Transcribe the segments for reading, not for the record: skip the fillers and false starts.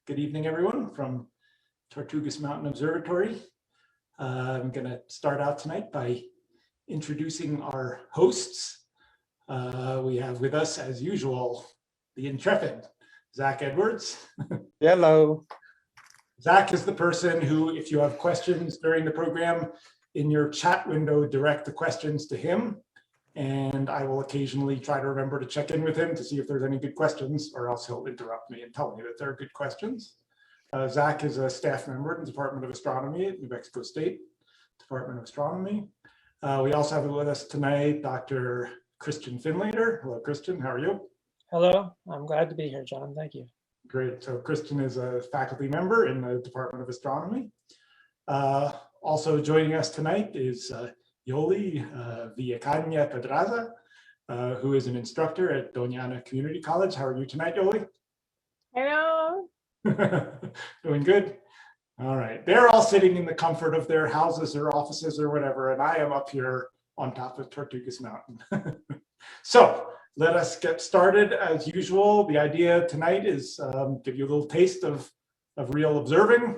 Good evening, everyone, from Tortugas Mountain Observatory. I'm going to start out tonight by introducing our hosts. We have with us, as usual, the intrepid Zach Edwards. Hello. Zach is the person who, if you have questions during the program, in your chat window, direct the questions to him. And I will occasionally try to remember to check in with him to see if there's any good questions, or else he'll interrupt me and tell me that there are good questions. Zach is a staff member in the Department of Astronomy at New Mexico State Department of Astronomy. We also have with us tonight Dr. Christian Finlater. Hello, Christian. How are you? Hello. I'm glad to be here, John. Thank you. Great. So Christian is a faculty member in the Department of Astronomy. Also joining us tonight is Yoli Villacana Pedraza, who is an instructor at Doñana Community College. How are you tonight, Yoli? Hello. Doing good. All right. They're all sitting in the comfort of their houses or offices or whatever, and I am up here on top of Tortugas Mountain. So let us get started as usual. The idea tonight is give you a little taste of real observing.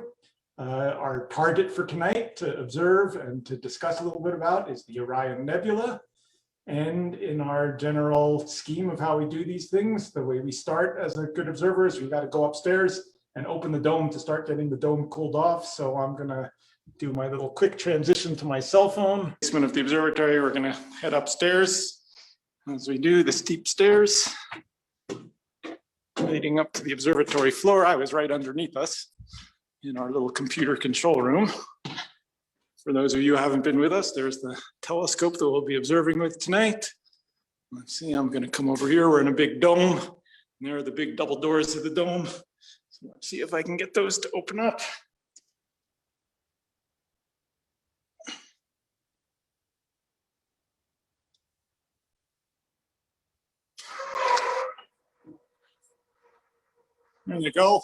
Our target for tonight to observe and to discuss a little bit about is the Orion Nebula. And in our general scheme of how we do these things, the way we start as a good observer is we've got to go upstairs and open the dome to start getting the dome cooled off. So I'm going to do my little quick transition to my cell phone. Basement of the observatory, we're going to head upstairs. As we do, the steep stairs leading up to the observatory floor. I was right underneath us in our little computer control room. For those of you who haven't been with us, there's the telescope that we'll be observing with tonight. Let's see, I'm going to come over here. We're in a big dome, and there are the big double doors to the dome. So let's see if I can get those to open up. There you go.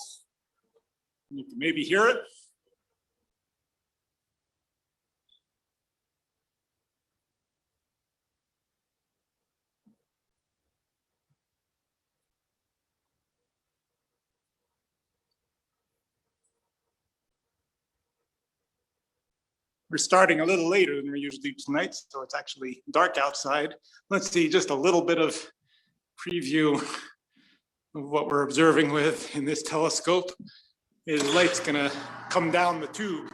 You can maybe hear it. We're starting a little later than we usually do tonight, so it's actually dark outside. Let's see just a little bit of preview of what we're observing with in this telescope. Is light's gonna come down the tube,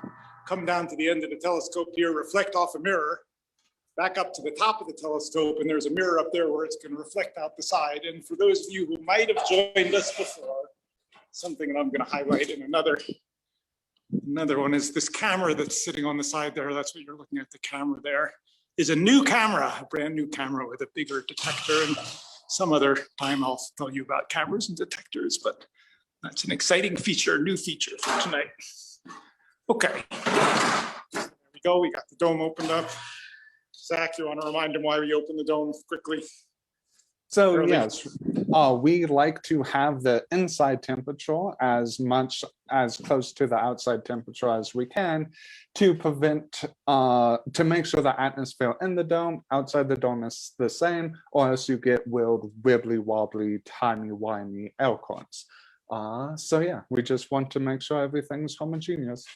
come down to the end of the telescope here, reflect off a mirror, back up to the top of the telescope, and there's a mirror up there where it's gonna reflect out the side. And for those of you who might have joined us before, something that I'm gonna highlight in another one is this camera that's sitting on the side there. That's what you're looking at, the camera there is a new camera, a brand new camera with a bigger detector. And some other time I'll tell you about cameras and detectors, but that's an exciting feature, new feature for tonight. Okay, there we go. We got the dome opened up. Zach, you want to remind them why we opened the dome quickly? So yes, we like to have the inside temperature as much as close to the outside temperature as we can to prevent, to make sure the atmosphere in the dome, outside the dome is the same, or else you get weird, wibbly wobbly, timey-wimey air currents. So yeah, we just want to make sure everything's homogeneous.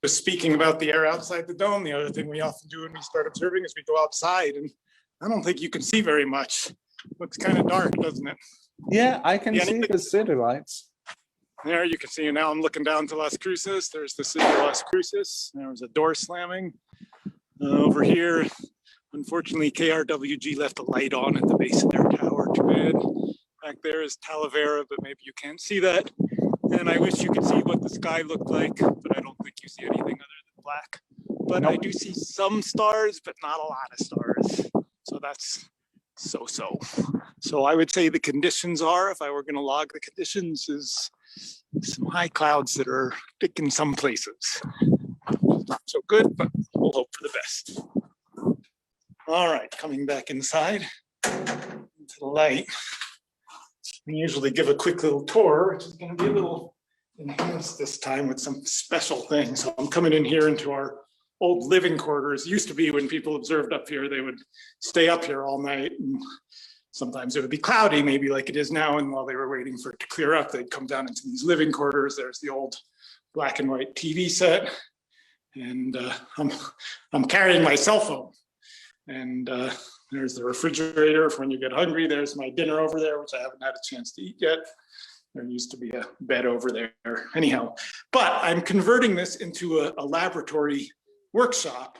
Just speaking about the air outside the dome, the other thing we often do when we start observing is we go outside, and I don't think you can see very much. Looks kind of dark, doesn't it? Yeah, I can see the city lights. There you can see, now I'm looking down to Las Cruces. There's the city of Las Cruces. There was a door slamming. Over here, unfortunately, KRWG left a light on at the base of their tower. Too bad. Back there is Talavera, but maybe you can't see that. And I wish you could see what the sky looked like, but I don't think you see anything other than black. But nope. I do see some stars, but not a lot of stars. So that's so-so. So I would say the conditions are, if I were going to log the conditions, is some high clouds that are thick in some places. Not so good, but we'll hope for the best. All right, coming back inside into the light. We usually give a quick little tour, which is going to be a little enhanced this time with some special things. So I'm coming in here into our old living quarters. Used to be when people observed up here, they would stay up here all night and sometimes it would be cloudy, maybe like it is now. And while they were waiting for it to clear up, they'd come down into these living quarters. There's the old black and white TV set. And I'm carrying my cell phone. And there's the refrigerator for when you get hungry. There's my dinner over there, which I haven't had a chance to eat yet. There used to be a bed over there. Anyhow, but I'm converting this into a laboratory workshop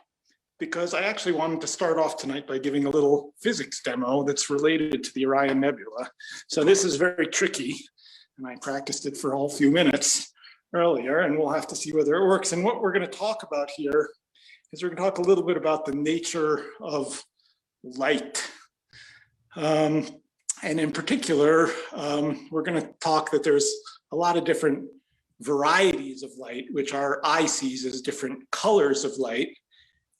because I actually wanted to start off tonight by giving a little physics demo that's related to the Orion Nebula. So this is very tricky, and I practiced it for a few minutes earlier, and we'll have to see whether it works. And what we're going to talk about here is we're going to talk a little bit about the nature of light. And in particular, we're going to talk that there's a lot of different varieties of light, which our eye sees as different colors of light,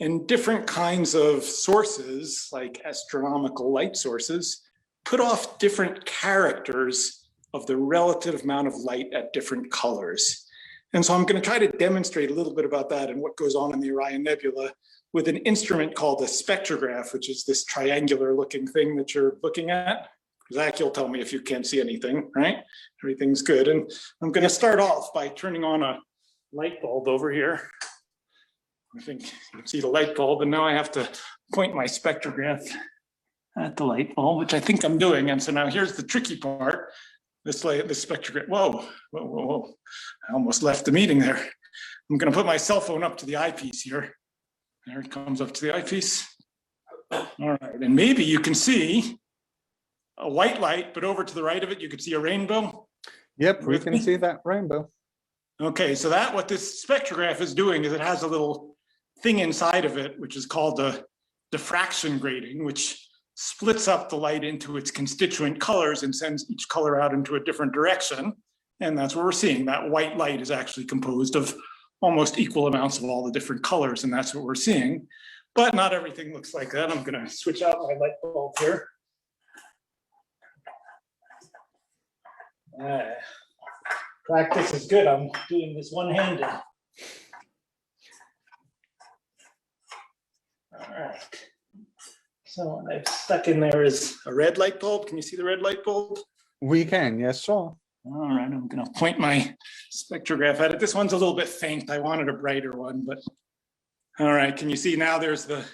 and different kinds of sources, like astronomical light sources, put off different characters of the relative amount of light at different colors. And so I'm going to try to demonstrate a little bit about that and what goes on in the Orion Nebula with an instrument called a spectrograph, which is this triangular looking thing that you're looking at. Zach, you'll tell me if you can't see anything, right? Everything's good. And I'm going to start off by turning on a light bulb over here. I think you can see the light bulb, and now I have to point my spectrograph at the light bulb, which I think I'm doing. And so now here's the tricky part. This spectrograph, whoa, whoa, whoa, whoa. I almost left the meeting there. I'm going to put my cell phone up to the eyepiece here. There it comes up to the eyepiece. All right, and maybe you can see a white light, but over to the right of it, you can see a rainbow. Yep, we can see that rainbow. Okay, so what this spectrograph is doing is it has a little thing inside of it, which is called a diffraction grating, which splits up the light into its constituent colors and sends each color out into a different direction. And that's what we're seeing. That white light is actually composed of almost equal amounts of all the different colors, and that's what we're seeing. But not everything looks like that. I'm going to switch out my light bulb here. Practice is good. I'm doing this one-handed. All right. So what I've stuck in there is a red light bulb. Can you see the red light bulb? We can, yes, sir. All right, I'm going to point my spectrograph at it. This one's a little bit faint. I wanted a brighter one, but all right. Can you see now there's the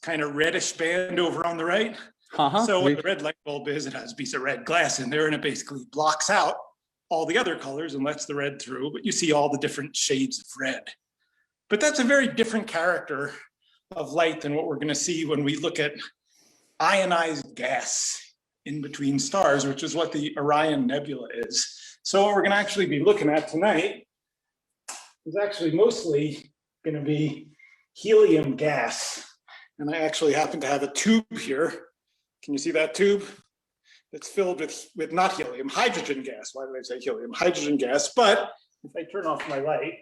kind of reddish band over on the right? So what the red light bulb is, it has a piece of red glass in there, and it basically blocks out all the other colors and lets the red through, but you see all the different shades of red. But that's a very different character of light than what we're going to see when we look at ionized gas in between stars, which is what the Orion Nebula is. So what we're going to actually be looking at tonight is actually mostly going to be helium gas. And I actually happen to have a tube here. Can you see that tube? It's filled with not helium, hydrogen gas. Why did I say helium? Hydrogen gas. But if I turn off my light,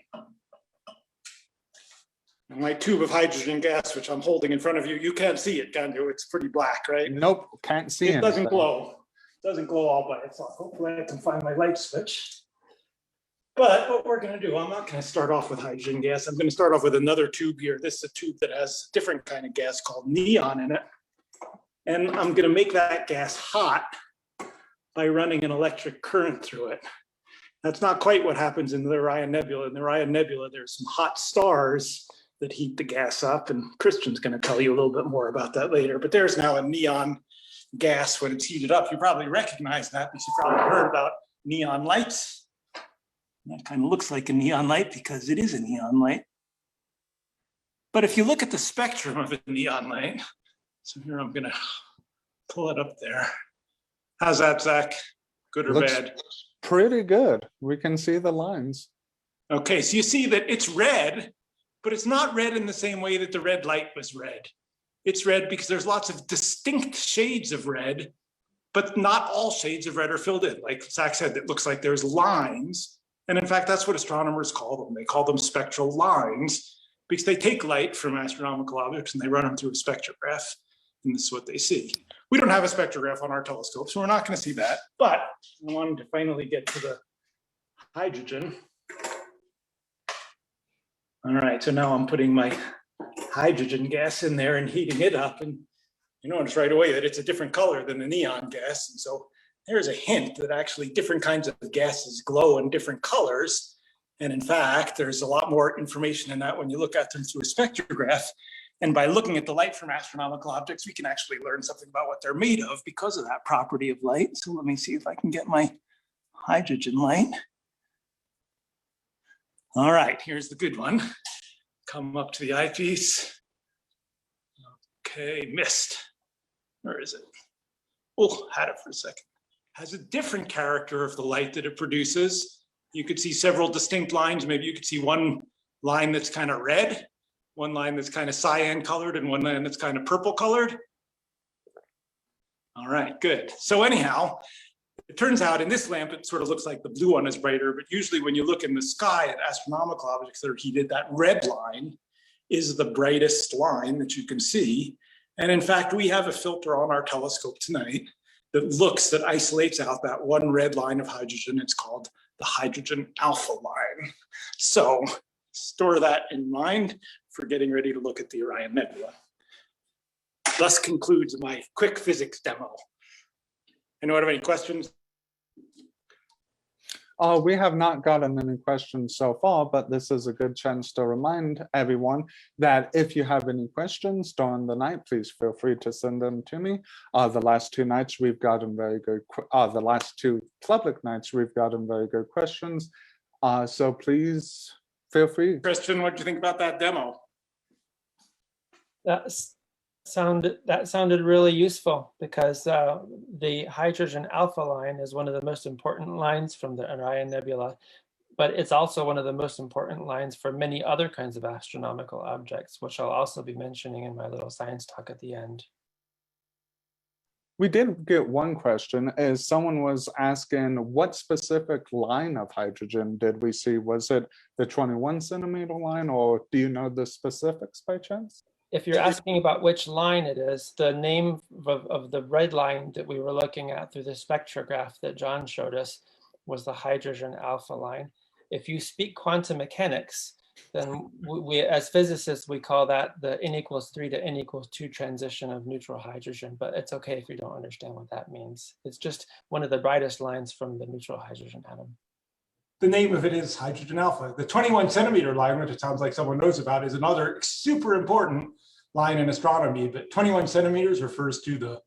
my tube of hydrogen gas, which I'm holding in front of you, you can't see it, can you? It's pretty black, right? Nope, can't see it. It doesn't glow. It doesn't glow all by itself. Hopefully I can find my light switch. But what we're going to do, I'm not going to start off with hydrogen gas. I'm going to start off with another tube here. This is a tube that has a different kind of gas called neon in it. And I'm going to make that gas hot by running an electric current through it. That's not quite what happens in the Orion Nebula. In the Orion Nebula, there's some hot stars that heat the gas up, and Christian's going to tell you a little bit more about that later. But there's now a neon gas when it's heated up. You probably recognize that because you probably heard about neon lights. And that kind of looks like a neon light because it is a neon light. But if you look at the spectrum of a neon light, so here I'm going to pull it up there. How's that, Zach? Good or Looks bad? pretty good. We can see the lines. Okay, so you see that it's red, but it's not red in the same way that the red light was red. It's red because there's lots of distinct shades of red, but not all shades of red are filled in. Like Zach said, it looks like there's lines. And in fact, that's what astronomers call them. They call them spectral lines because they take light from astronomical objects and they run them through a spectrograph. And this is what they see. We don't have a spectrograph on our telescope, so we're not going to see that. But I wanted to finally get to the hydrogen. All right, so now I'm putting my hydrogen gas in there and heating it up. And you notice right away that it's a different color than the neon gas. And so there's a hint that actually different kinds of gases glow in different colors. And in fact, there's a lot more information in that when you look at them through a spectrograph. And by looking at the light from astronomical objects, we can actually learn something about what they're made of because of that property of light. So let me see if I can get my hydrogen light. All right, here's the good one. Come up to the eyepiece. Okay, missed. Where is it? Oh, had it for a second. Has a different character of the light that it produces. You could see several distinct lines. Maybe you could see one line that's kind of red, one line that's kind of cyan colored, and one line that's kind of purple colored. All right, good. So anyhow, it turns out in this lamp, it sort of looks like the blue one is brighter, but usually when you look in the sky at astronomical objects that are heated, that red line is the brightest line that you can see. And in fact, we have a filter on our telescope tonight that isolates out that one red line of hydrogen. It's called the hydrogen alpha line. So store that in mind for getting ready to look at the Orion Nebula. Thus concludes my quick physics demo. Anyone have any questions? We have not gotten any questions so far, but this is a good chance to remind everyone that if you have any questions during the night, please feel free to send them to me. The last two nights we've gotten very good, the last two public nights we've gotten very good questions. So please feel free. Christian, what do you think about that demo? That sounded really useful because the hydrogen alpha line is one of the most important lines from the Orion Nebula, but it's also one of the most important lines for many other kinds of astronomical objects, which I'll also be mentioning in my little science talk at the end. We did get one question, is someone was asking what specific line of hydrogen did we see? Was it the 21 centimeter line, or do you know the specifics by chance? If you're asking about which line it is, the name of the red line that we were looking at through the spectrograph that John showed us was the hydrogen alpha line. If you speak quantum mechanics, then we as physicists, we call that the n=3 to n=2 transition of neutral hydrogen, but it's okay if you don't understand what that means. It's just one of the brightest lines from the neutral hydrogen atom. The name of it is hydrogen alpha. The 21 centimeter line, which it sounds like someone knows about, is another super important line in astronomy, but 21 centimeters refers to the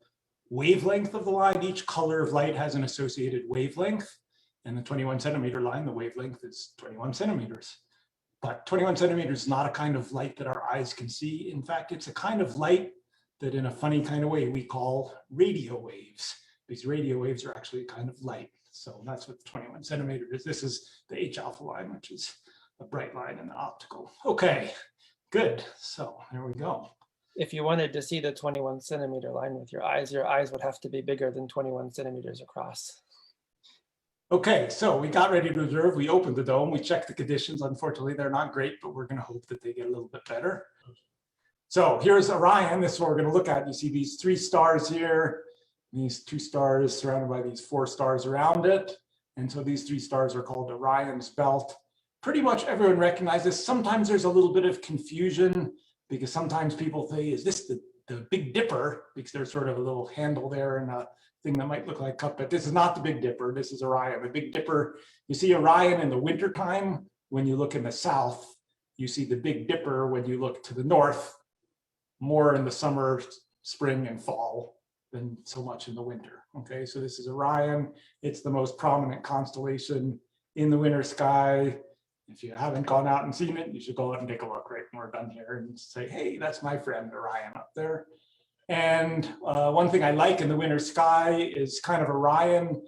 wavelength of the line. Each color of light has an associated wavelength, and the 21 centimeter line, the wavelength is 21 centimeters. But 21 centimeters is not a kind of light that our eyes can see. In fact, it's a kind of light that in a funny kind of way we call radio waves, because radio waves are actually a kind of light. So that's what the 21 centimeter is. This is the H alpha line, which is a bright line in the optical. Okay, good. So there we go. If you wanted to see the 21 centimeter line with your eyes would have to be bigger than 21 centimeters across. Okay, so we got ready to observe. We opened the dome. We checked the conditions. Unfortunately, they're not great, but we're going to hope that they get a little bit better. So here's Orion. This is what we're going to look at. You see these three stars here, these two stars surrounded by these four stars around it. And so these three stars are called Orion's belt. Pretty much everyone recognizes. Sometimes there's a little bit of confusion because sometimes people say, is this the Big Dipper? Because there's sort of a little handle there and a thing that might look like a cup, but this is not the Big Dipper. This is Orion. The Big Dipper, you see Orion in the wintertime. When you look in the south, you see the Big Dipper when you look to the north, more in the summer, spring, and fall than so much in the winter. Okay, so this is Orion. It's the most prominent constellation in the winter sky. If you haven't gone out and seen it, you should go out and take a look right when we're done here and say, hey, that's my friend Orion up there. And one thing I like in the winter sky is kind of Orion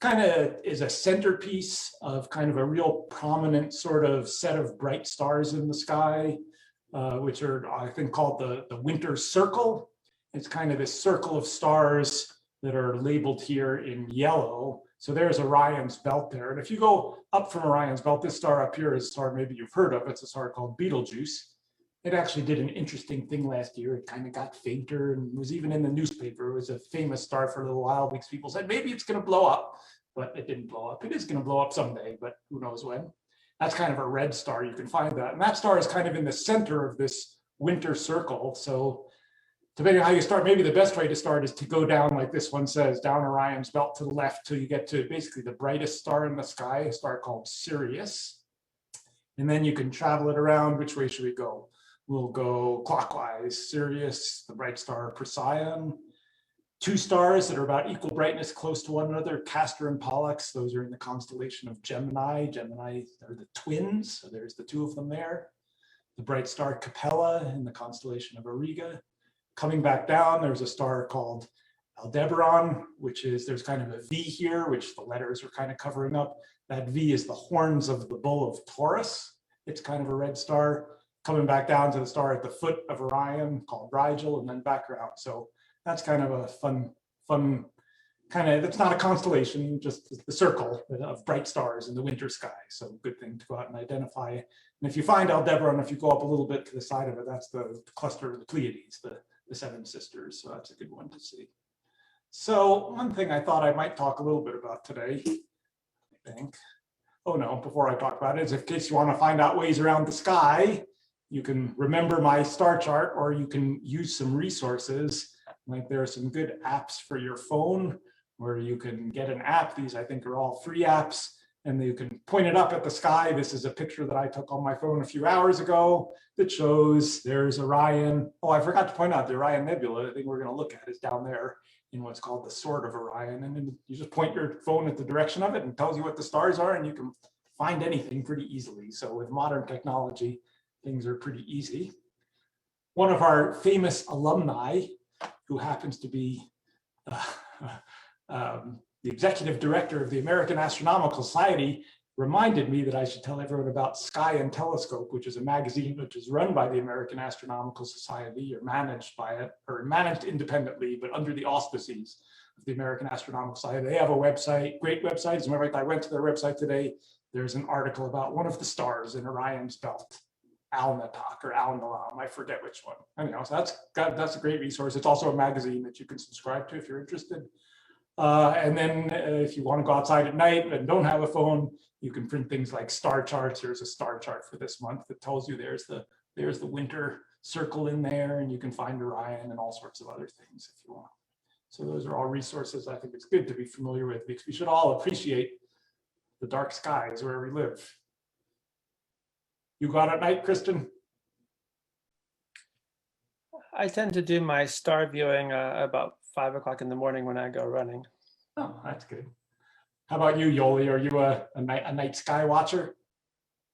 kind of is a centerpiece of kind of a real prominent sort of set of bright stars in the sky, which are, I think, called the winter circle. It's kind of this circle of stars that are labeled here in yellow. So there's Orion's belt there. And if you go up from Orion's belt, this star up here is a star maybe you've heard of. It's a star called Betelgeuse. It actually did an interesting thing last year. It kind of got fainter and was even in the newspaper. It was a famous star for a little while because people said, maybe it's going to blow up, but it didn't blow up. It is going to blow up someday, but who knows when. That's kind of a red star. You can find that. And that star is kind of in the center of this winter circle. So depending on how you start, maybe the best way to start is to go down like this one says, down Orion's belt to the left till you get to basically the brightest star in the sky, a star called Sirius. And then you can travel it around. Which way should we go? We'll go clockwise. Sirius, the bright star Procyon. Two stars that are about equal brightness close to one another, Castor and Pollux. Those are in the constellation of Gemini. Gemini are the twins, so there's the two of them there. The bright star Capella in the constellation of Auriga. Coming back down, there's a star called Aldebaran, which is, there's kind of a V here, which the letters are kind of covering up. That V is the horns of the bull of Taurus. It's kind of a red star. Coming back down to the star at the foot of Orion called Rigel, and then back around. So that's kind of a fun kind of, it's not a constellation, just the circle of bright stars in the winter sky. So good thing to go out and identify. And if you find Aldebaran, if you go up a little bit to the side of it, that's the cluster of the Pleiades, the seven sisters. So that's a good one to see. So one thing I thought I might talk a little bit about today, I think. Oh no, before I talk about it, is in case you want to find out ways around the sky, you can remember my star chart, or you can use some resources. Like there are some good apps for your phone where you can get an app. These I think are all free apps, and you can point it up at the sky. This is a picture that I took on my phone a few hours ago that shows there's Orion. Oh, I forgot to point out the Orion Nebula. The thing we're going to look at is down there in what's called the Sword of Orion. And then you just point your phone at the direction of it and tells you what the stars are, and you can find anything pretty easily. So with modern technology, things are pretty easy. One of our famous alumni, who happens to be the executive director of the American Astronomical Society, reminded me that I should tell everyone about Sky and Telescope, which is a magazine which is run by the American Astronomical Society, or managed by it, or managed independently, but under the auspices of the American Astronomical Society. They have a website, great website. As a matter of fact, I went to their website today. There's an article about one of the stars in Orion's belt, Alnitak or Alnilam, I forget which one. Anyhow, so that's a great resource. It's also a magazine that you can subscribe to if you're interested. And then if you want to go outside at night and don't have a phone, you can print things like star charts. Here's a star chart for this month that tells you there's the winter circle in there, and you can find Orion and all sorts of other things if you want. So those are all resources I think it's good to be familiar with, because we should all appreciate the dark skies where we live. You go out at night, Kristen? I tend to do my star viewing about 5 o'clock in the morning when I go running. Oh, that's good. How about you, Yoli? Are you a night sky watcher?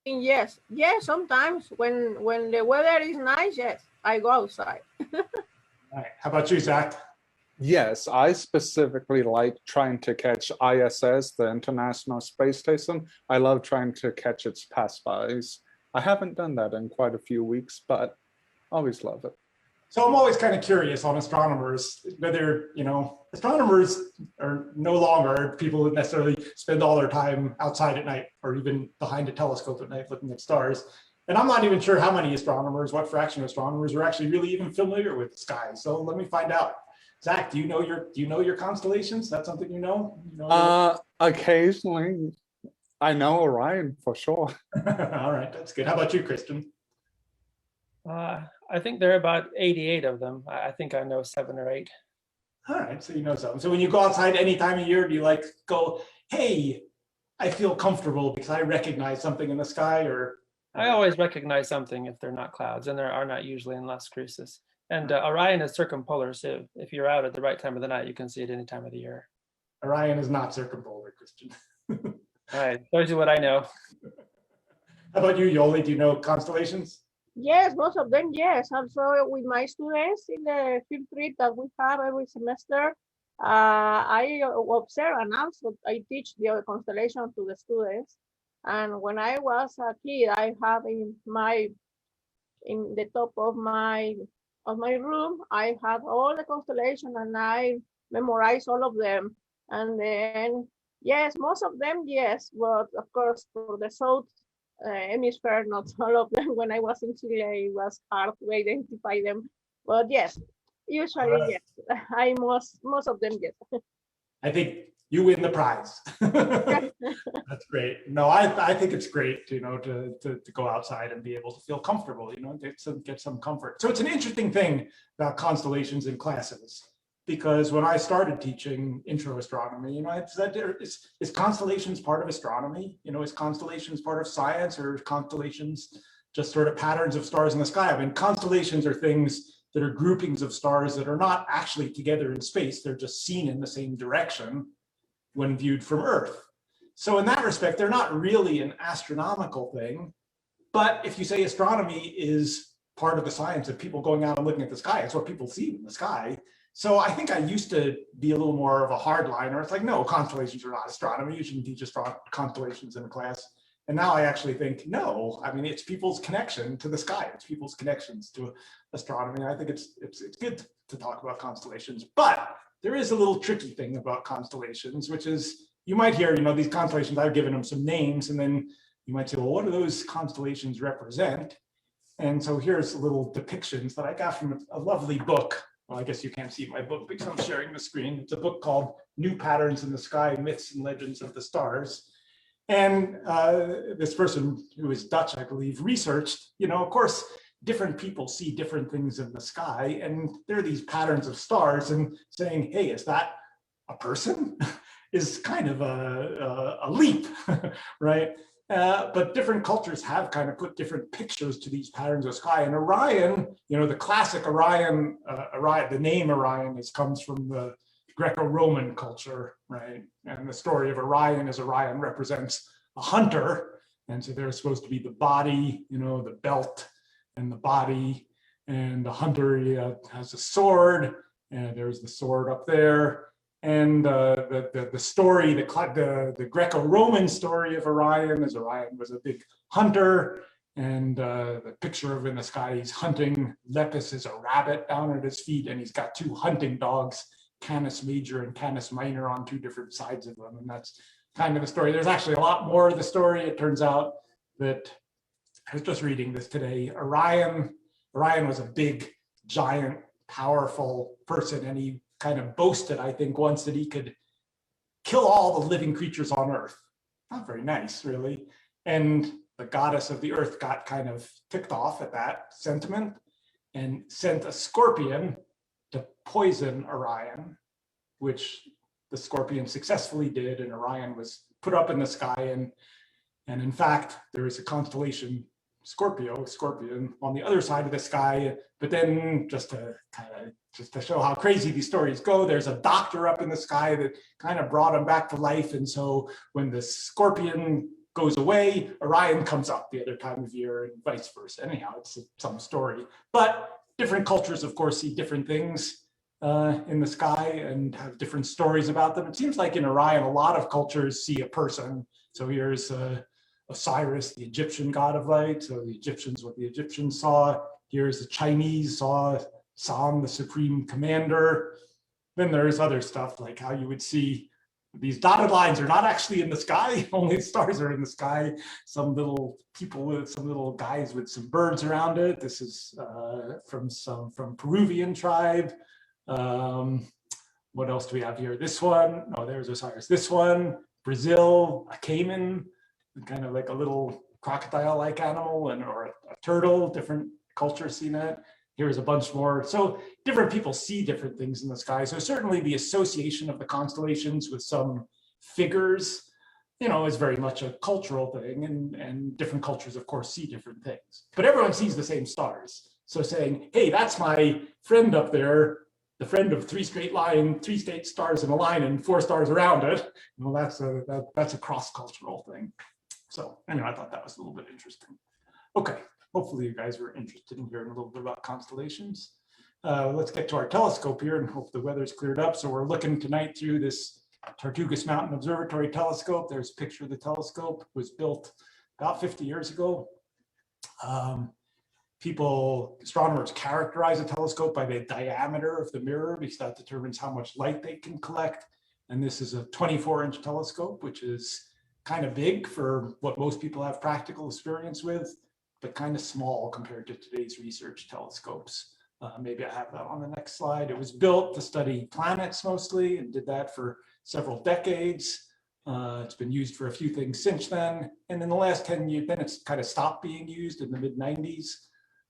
Yes, sometimes when the weather is nice, yes, I go outside. All right. How about you, Zach? Yes, I specifically like trying to catch ISS, the International Space Station. I love trying to catch its pass-bys. I haven't done that in quite a few weeks, but always love it. So I'm always kind of curious on astronomers, whether, astronomers are no longer people that necessarily spend all their time outside at night or even behind a telescope at night looking at stars. And I'm not even sure how many astronomers, what fraction of astronomers are actually really even familiar with the sky. So let me find out. Zach, do you know your constellations? That's something you know? Occasionally. I know Orion for sure. All right, that's good. How about you, Kristen? I think there are about 88 of them. I think I know 7 or 8. All right, so you know something. So when you go outside any time of year, do you go, hey, I feel comfortable because I recognize something in the sky? Or I always recognize something if they're not clouds, and there are not usually in Las Cruces. And Orion is circumpolar, so if you're out at the right time of the night, you can see it any time of the year. Orion is not circumpolar, Christian. All right, shows you what I know. How about you, Yoli? Do you know constellations? Yes, most of them, yes. Also with my students in the field trip that we have every semester, I observe and also I teach the constellation to the students. And when I was a kid, I have in the top of my room, I have all the constellation and I memorize all of them. And then, yes, most of them, yes, but of course for the south hemisphere, not all of them. When I was in Chile, it was hard to identify them. But yes, usually yes, I most of them yes. I think you win the prize. That's great. No, I think it's great, you know, to go outside and be able to feel comfortable, you know, get some comfort. So it's an interesting thing about constellations in classes, because when I started teaching intro astronomy, you know, I said, is constellations part of astronomy? You know, is constellations part of science, or constellations just sort of patterns of stars in the sky? I mean, constellations are things that are groupings of stars that are not actually together in space. They're just seen in the same direction when viewed from Earth. So in that respect, they're not really an astronomical thing. But if you say astronomy is part of the science of people going out and looking at the sky, it's what people see in the sky. So I think I used to be a little more of a hardliner. It's like, no, constellations are not astronomy. You shouldn't teach constellations in a class. And now I actually think, no, I mean, it's people's connection to the sky. It's people's connections to astronomy. I think it's good to talk about constellations, but there is a little tricky thing about constellations, which is you might hear, you know, these constellations, I've given them some names, and then you might say, well, what do those constellations represent? And so here's little depictions that I got from a lovely book. Well, I guess you can't see my book because I'm sharing the screen. It's a book called New Patterns in the Sky, Myths and Legends of the Stars. And this person, who is Dutch, I believe, researched, you know, of course, different people see different things in the sky, and there are these patterns of stars, and saying, hey, is that a person? is kind of a leap, right? But different cultures have kind of put different pictures to these patterns of sky. And Orion, you know, the classic Orion, the name Orion comes from the Greco-Roman culture, right? And the story of Orion is Orion represents a hunter. And so there's supposed to be the body, you know, the belt and the body, and the hunter has a sword, and there's the sword up there. And the story, the Greco-Roman story of Orion is Orion was a big hunter, and the picture of in the sky, he's hunting. Lepus is a rabbit down at his feet, and he's got two hunting dogs, Canis Major and Canis Minor, on two different sides of them. And that's kind of the story. There's actually a lot more of the story. It turns out that, I was just reading this today, Orion was a big, giant, powerful person, and he kind of boasted, I think, once that he could kill all the living creatures on Earth. Not very nice, really. And the goddess of the Earth got kind of ticked off at that sentiment and sent a scorpion to poison Orion, which the scorpion successfully did, and Orion was put up in the sky. And in fact, there is a constellation, Scorpion, on the other side of the sky. But then just to show how crazy these stories go, there's a doctor up in the sky that kind of brought him back to life. And so when the scorpion goes away, Orion comes up the other time of year, and vice versa. Anyhow, it's some story. But different cultures, of course, see different things in the sky and have different stories about them. It seems like in Orion, a lot of cultures see a person. So here's Osiris, the Egyptian god of light. So the Egyptians, what the Egyptians saw. Here's the Chinese saw San, the supreme commander. Then there's other stuff like how you would see these dotted lines are not actually in the sky, only stars are in the sky. Some little guys with some birds around it. This is from Peruvian tribe. What else do we have here? This one, oh, there's Osiris. This one, Brazil, a caiman, kind of like a little crocodile-like animal, or a turtle. Different cultures see that. Here's a bunch more. So different people see different things in the sky. So certainly the association of the constellations with some figures, you know, is very much a cultural thing, and different cultures, of course, see different things. But everyone sees the same stars. So saying, hey, that's my friend up there, the friend of three straight stars in a line and 4 stars around it, you know, that's a cross-cultural thing. So anyway, I thought that was a little bit interesting. Okay, hopefully you guys were interested in hearing a little bit about constellations. Let's get to our telescope here and hope the weather's cleared up. So we're looking tonight through this Tortugas Mountain Observatory telescope. There's a picture of the telescope. It was built about 50 years ago. Astronomers characterize a telescope by the diameter of the mirror because that determines how much light they can collect. And this is a 24-inch telescope, which is kind of big for what most people have practical experience with, but kind of small compared to today's research telescopes. Maybe I have that on the next slide. It was built to study planets mostly, and did that for several decades. It's been used for a few things since then. And in the last 10 years, then it's kind of stopped being used in the mid-90s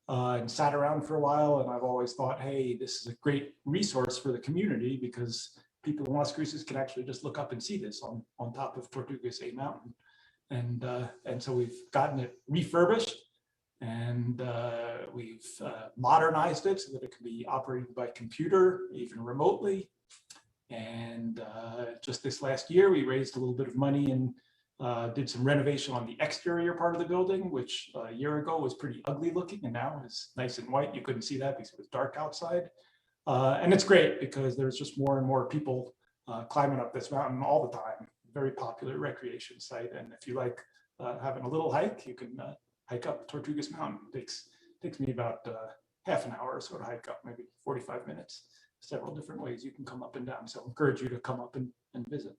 and sat around for a while. And I've always thought, hey, this is a great resource for the community because people in Las Cruces can actually just look up and see this on top of Tortugas A Mountain. And so we've gotten it refurbished and we've modernized it so that it can be operated by computer, even remotely. And just this last year, we raised a little bit of money and did some renovation on the exterior part of the building, which a year ago was pretty ugly looking and now is nice and white. You couldn't see that because it was dark outside. And it's great because there's just more and more people climbing up this mountain all the time. Very popular recreation site. And if you like having a little hike, you can hike up Tortugas Mountain. It takes me about half an hour or so to hike up, maybe 45 minutes. Several different ways you can come up and down. So I encourage you to come up and visit.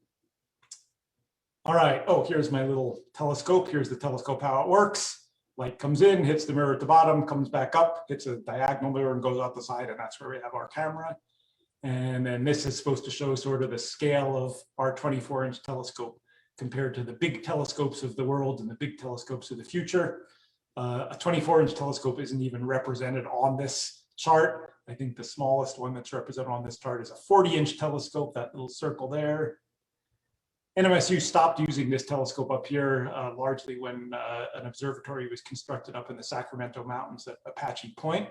All right. Oh, here's my little telescope. Here's the telescope, how it works. Light comes in, hits the mirror at the bottom, comes back up, hits a diagonal mirror and goes out the side. And that's where we have our camera. And then this is supposed to show sort of the scale of our 24-inch telescope compared to the big telescopes of the world and the big telescopes of the future. A 24-inch telescope isn't even represented on this chart. I think the smallest one that's represented on this chart is a 40-inch telescope, that little circle there. NMSU stopped using this telescope up here largely when an observatory was constructed up in the Sacramento Mountains at Apache Point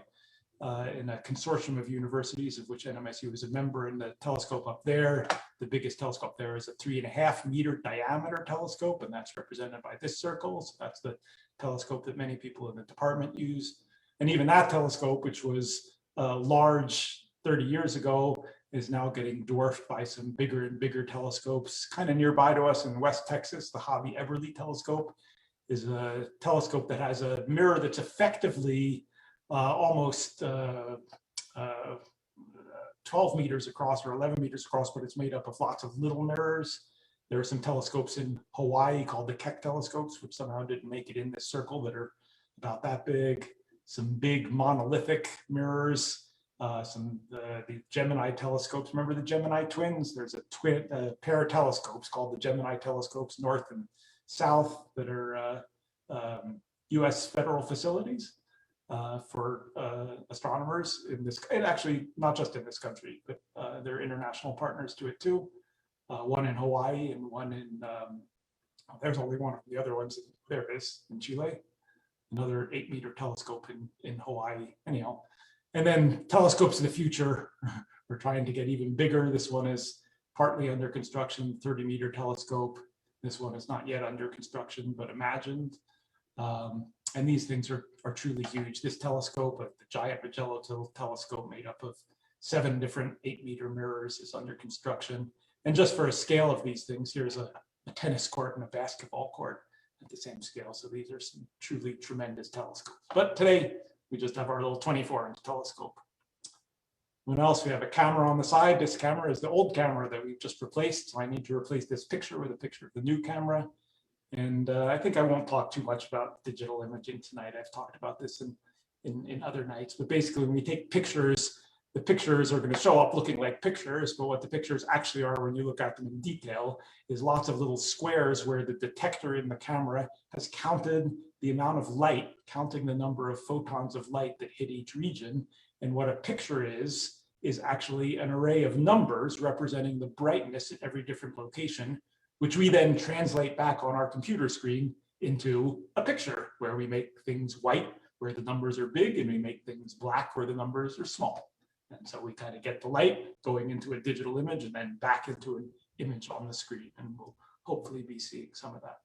in a consortium of universities of which NMSU is a member. And the telescope up there, the biggest telescope there is a 3.5 meter diameter telescope, and that's represented by this circle. So that's the telescope that many people in the department use. And even that telescope, which was large 30 years ago, is now getting dwarfed by some bigger and bigger telescopes. Kind of nearby to us in West Texas, the Hobby Eberly telescope is a telescope that has a mirror that's effectively almost 12 meters across or 11 meters across, but it's made up of lots of little mirrors. There are some telescopes in Hawaii called the Keck telescopes, which somehow didn't make it in this circle, that are about that big. Some big monolithic mirrors, the Gemini telescopes. Remember the Gemini twins? There's a pair of telescopes called the Gemini telescopes, north and south, that are US federal facilities for astronomers in this, and actually not just in this country, but there are international partners to it too. One in Hawaii and one in, there's only one of the other ones, there it is, in Chile. Another 8-meter telescope in Hawaii, anyhow. And then telescopes in the future, we're trying to get even bigger. This one is partly under construction, 30-meter telescope. This one is not yet under construction, but imagined. And these things are truly huge. This telescope, the giant Magellan telescope made up of 7 different 8-meter mirrors, is under construction. And just for a scale of these things, here's a tennis court and a basketball court at the same scale. So these are some truly tremendous telescopes. But today we just have our little 24-inch telescope. What else? We have a camera on the side. This camera is the old camera that we've just replaced. So I need to replace this picture with a picture of the new camera. And I think I won't talk too much about digital imaging tonight. I've talked about this in other nights. But basically, when we take pictures, the pictures are going to show up looking like pictures, but what the pictures actually are when you look at them in detail is lots of little squares where the detector in the camera has counted the amount of light, counting the number of photons of light that hit each region. And what a picture is actually an array of numbers representing the brightness at every different location, which we then translate back on our computer screen into a picture where we make things white where the numbers are big and we make things black where the numbers are small. And so we kind of get the light going into a digital image and then back into an image on the screen. And we'll hopefully be seeing some of that.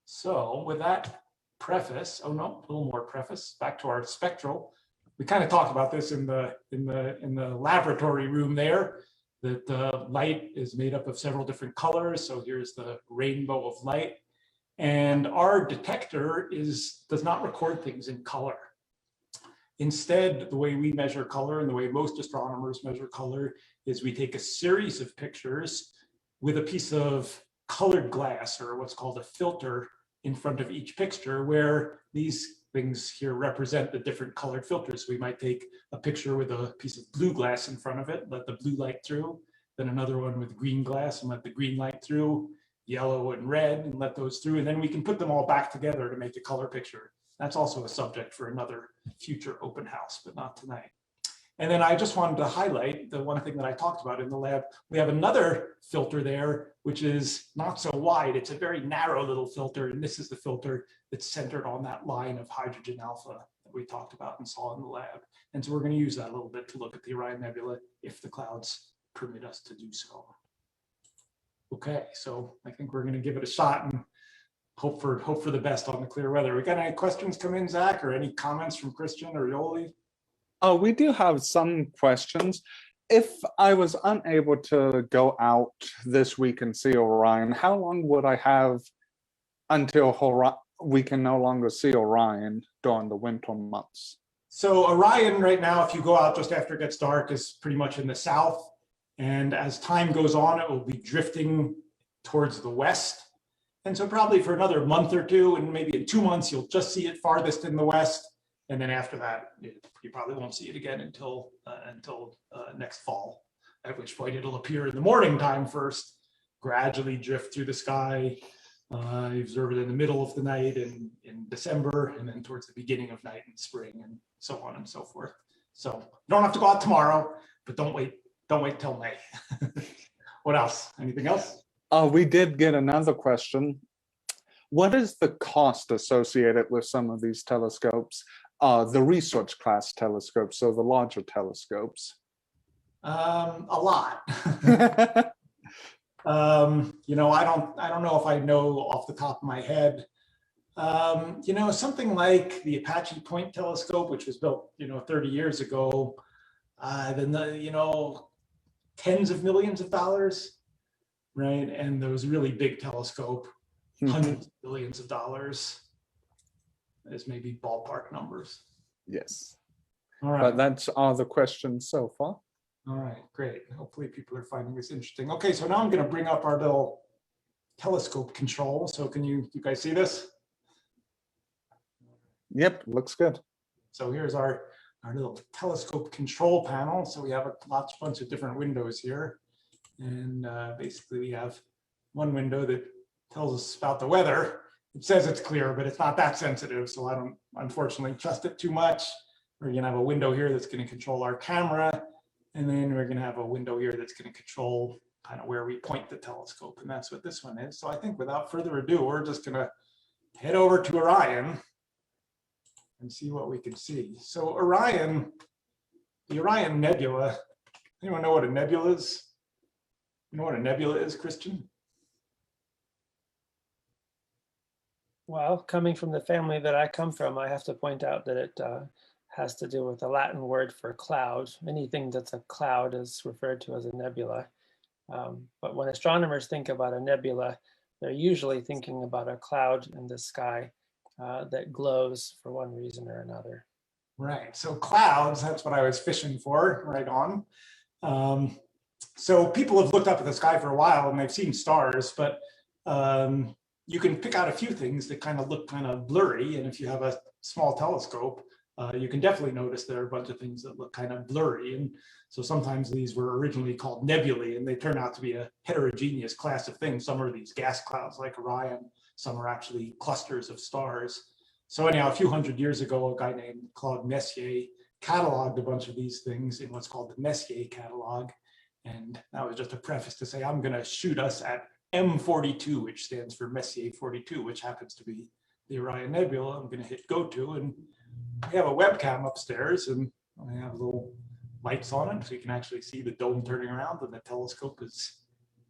So with that preface, oh no, a little more preface, back to our spectral. We kind of talked about this in the laboratory room there, that the light is made up of several different colors. So here's the rainbow of light. And our detector does not record things in color. Instead, the way we measure color and the way most astronomers measure color is we take a series of pictures with a piece of colored glass, or what's called a filter, in front of each picture, where these things here represent the different colored filters. We might take a picture with a piece of blue glass in front of it, let the blue light through, then another one with green glass and let the green light through, yellow and red and let those through, and then we can put them all back together to make a color picture. That's also a subject for another future open house, but not tonight. And then I just wanted to highlight the one thing that I talked about in the lab. We have another filter there, which is not so wide. It's a very narrow little filter, and this is the filter that's centered on that line of hydrogen alpha that we talked about and saw in the lab. And so we're going to use that a little bit to look at the Orion Nebula if the clouds permit us to do so. Okay, so I think we're going to give it a shot and hope for the best on the clear weather. We got any questions come in, Zach, or any comments from Christian or Yoli? Oh, we do have some questions. If I was unable to go out this week and see Orion, how long would I have until we can no longer see Orion during the winter months? So Orion right now, if you go out just after it gets dark, is pretty much in the south. And as time goes on, it will be drifting towards the west. And so probably for another month or two, and maybe in 2 months, you'll just see it farthest in the west. And then after that, you probably won't see it again until next fall, at which point it'll appear in the morning time first, gradually drift through the sky. You observe it in the middle of the night in December, and then towards the beginning of night in spring, and so on and so forth. So you don't have to go out tomorrow, but don't wait till May. What else? Anything else? We did get another question. What is the cost associated with some of these telescopes? The research class telescopes, so the larger telescopes? A lot. You know, I don't know if I know off the top of my head. You know, something like the Apache Point telescope, which was built, 30 years ago, then tens of millions of dollars, right? And those really big telescope, hundreds of billions of dollars, as maybe ballpark numbers. Yes. All right. But that's all the questions so far. All right, great. Hopefully people are finding this interesting. Okay, so now I'm going to bring up our little telescope control. So can you guys see this? Yep, looks good. So here's our little telescope control panel. So we have a bunch of different windows here. And basically we have one window that tells us about the weather. It says it's clear, but it's not that sensitive. So I don't, unfortunately, trust it too much. We're going to have a window here that's going to control our camera. And then we're going to have a window here that's going to control kind of where we point the telescope. And that's what this one is. So I think without further ado, we're just going to head over to Orion and see what we can see. So Orion, the Orion Nebula, anyone know what a nebula is? You know what a nebula is, Christian? Well, coming from the family that I come from, I have to point out that it has to do with the Latin word for cloud. Anything that's a cloud is referred to as a nebula. But when astronomers think about a nebula, they're usually thinking about a cloud in the sky that glows for one reason or another. Right, so clouds, that's what I was fishing for, right on. So people have looked up at the sky for a while and they've seen stars, but you can pick out a few things that kind of look kind of blurry. And if you have a small telescope, you can definitely notice there are a bunch of things that look kind of blurry. And so sometimes these were originally called nebulae, and they turn out to be a heterogeneous class of things. Some are these gas clouds like Orion, some are actually clusters of stars. So anyhow, a few hundred years ago, a guy named Claude Messier cataloged a bunch of these things in what's called the Messier catalog. And that was just a preface to say, I'm going to shoot us at M42, which stands for Messier 42, which happens to be the Orion Nebula. I'm going to hit go to, and we have a webcam upstairs, and I have little lights on it, so you can actually see the dome turning around, and the telescope is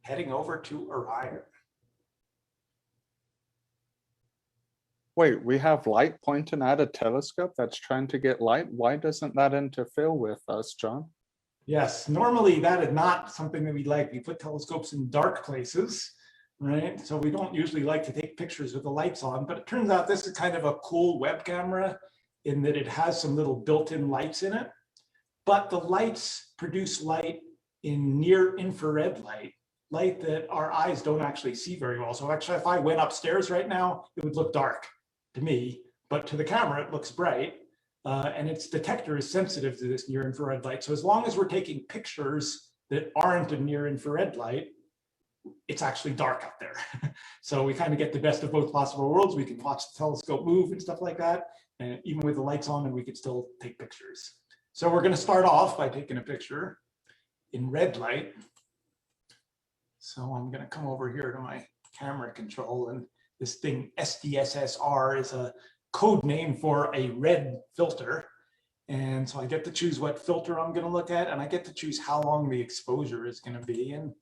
heading over to Orion. Wait, we have light pointing at a telescope that's trying to get light. Why doesn't that interfere with us, John? Yes, normally that is not something that we like. We put telescopes in dark places, right? So we don't usually like to take pictures with the lights on, but it turns out this is kind of a cool web camera in that it has some little built-in lights in it, but the lights produce light in near infrared light that our eyes don't actually see very well. So actually, if I went upstairs right now, it would look dark to me, but to the camera, it looks bright. And its detector is sensitive to this near infrared light. So as long as we're taking pictures that aren't a near infrared light, it's actually dark out there. So we kind of get the best of both possible worlds. We can watch the telescope move and stuff like that, and even with the lights on, and we could still take pictures. So we're going to start off by taking a picture in red light. So I'm going to come over here to my camera control, and this thing SDSSR is a code name for a red filter. And so I get to choose what filter I'm going to look at, and I get to choose how long the exposure is going to be. And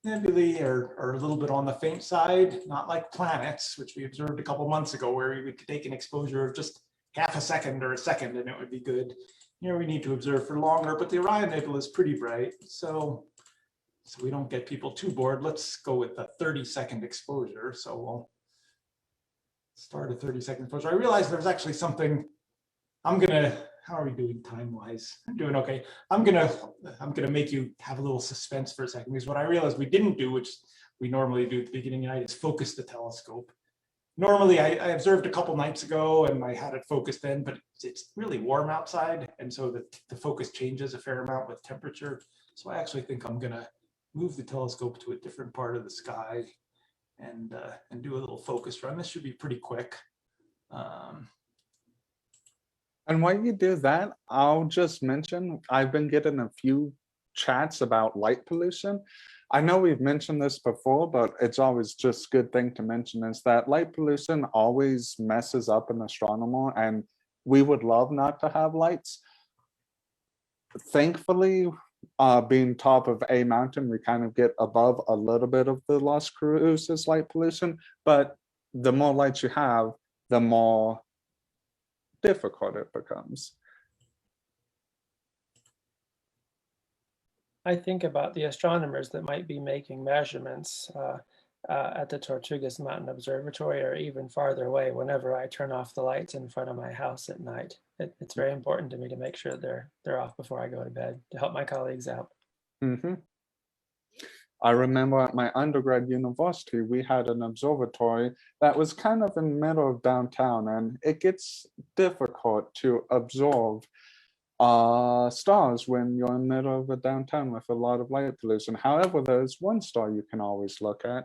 nebulae are a little bit on the faint side, not like planets, which we observed a couple months ago, where we could take an exposure of just half a second or a second and it would be good. Here we need to observe for longer, but the Orion Nebula is pretty bright, so we don't get people too bored. Let's go with the 30-second exposure. So we'll start a 30-second exposure. I realized there's actually something how are we doing time-wise? I'm doing okay. I'm gonna make you have a little suspense for a second, because what I realized we didn't do, which we normally do at the beginning of the night, is focus the telescope. Normally, I observed a couple nights ago and I had it focused then, but it's really warm outside, and so the focus changes a fair amount with temperature. So I actually think I'm gonna move the telescope to a different part of the sky and do a little focus run. This should be pretty quick. And while you do that, I'll just mention, I've been getting a few chats about light pollution. I know we've mentioned this before, but it's always just a good thing to mention, is that light pollution always messes up an astronomer, and we would love not to have lights. Thankfully, being top of a mountain, we kind of get above a little bit of the Las Cruces light pollution, but the more lights you have, the more difficult it becomes. I think about the astronomers that might be making measurements at the Tortugas Mountain Observatory, or even farther away, whenever I turn off the lights in front of my house at night. It's very important to me to make sure they're off before I go to bed, to help my colleagues out. Mm-hmm. I remember at my undergrad university, we had an observatory that was kind of in the middle of downtown, and it gets difficult to observe stars when you're in the middle of a downtown with a lot of light pollution. However, there's one star you can always look at,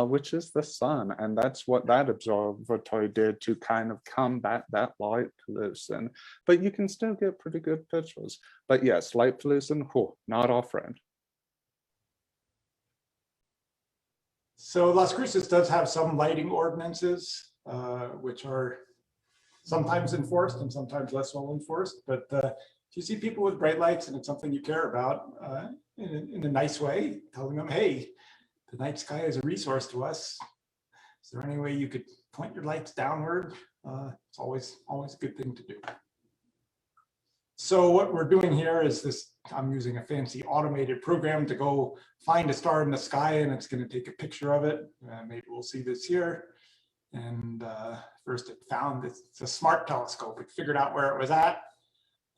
which is the sun, and that's what that observatory did to kind of combat that light pollution. But you can still get pretty good pictures. But yes, light pollution, not our friend. So Las Cruces does have some lighting ordinances, which are sometimes enforced and sometimes less well enforced. But if you see people with bright lights and it's something you care about, in a nice way, telling them, hey, the night sky is a resource to us. Is there any way you could point your lights downward? It's always a good thing to do. So what we're doing here is this, I'm using a fancy automated program to go find a star in the sky, and it's going to take a picture of it. Maybe we'll see this here. And first it found it's a smart telescope. It figured out where it was at.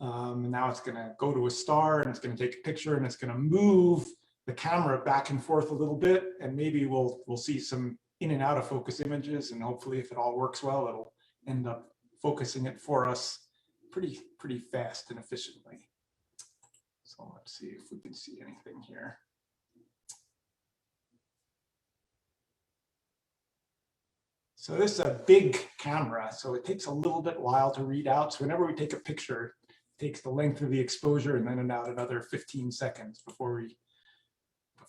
And now it's going to go to a star and it's going to take a picture, and it's going to move the camera back and forth a little bit. And maybe we'll see some in and out of focus images. And hopefully, if it all works well, it'll end up focusing it for us pretty fast and efficiently. So let's see if we can see anything here. So this is a big camera, so it takes a little bit while to read out. So whenever we take a picture, it takes the length of the exposure and then another 15 seconds before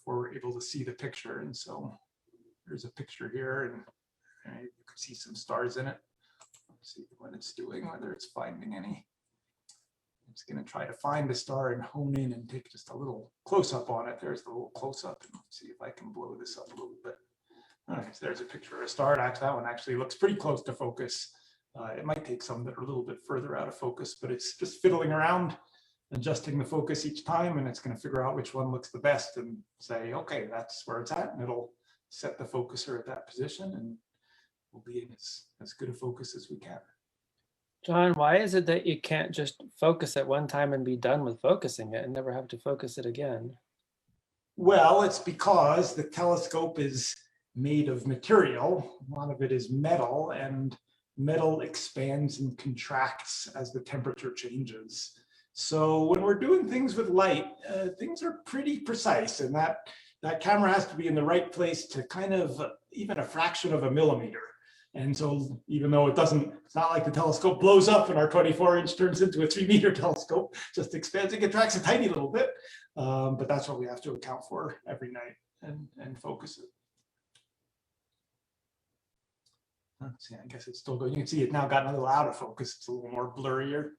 we're able to see the picture. And so there's a picture here, and you can see some stars in it. Let's see what it's doing, whether it's finding any. It's going to try to find a star and hone in and take just a little close-up on it. There's the little close-up, and let's see if I can blow this up a little bit. All right, so there's a picture of a star. That one actually looks pretty close to focus. It might take some that are a little bit further out of focus, but it's just fiddling around, adjusting the focus each time, and it's going to figure out which one looks the best and say, okay, that's where it's at, and it'll set the focuser at that position, and we'll be in as good a focus as we can. John, why is it that you can't just focus at one time and be done with focusing it and never have to focus it again? Well, it's because the telescope is made of material. A lot of it is metal, and metal expands and contracts as the temperature changes. So when we're doing things with light, things are pretty precise, and that camera has to be in the right place to kind of even a fraction of a millimeter. And so even though it's not like the telescope blows up and our 24-inch turns into a 3-meter telescope, just expands, it contracts a tiny little bit. But that's what we have to account for every night and focus it. Let's see, I guess it's still going. You can see it now gotten a little out of focus. It's a little more blurrier.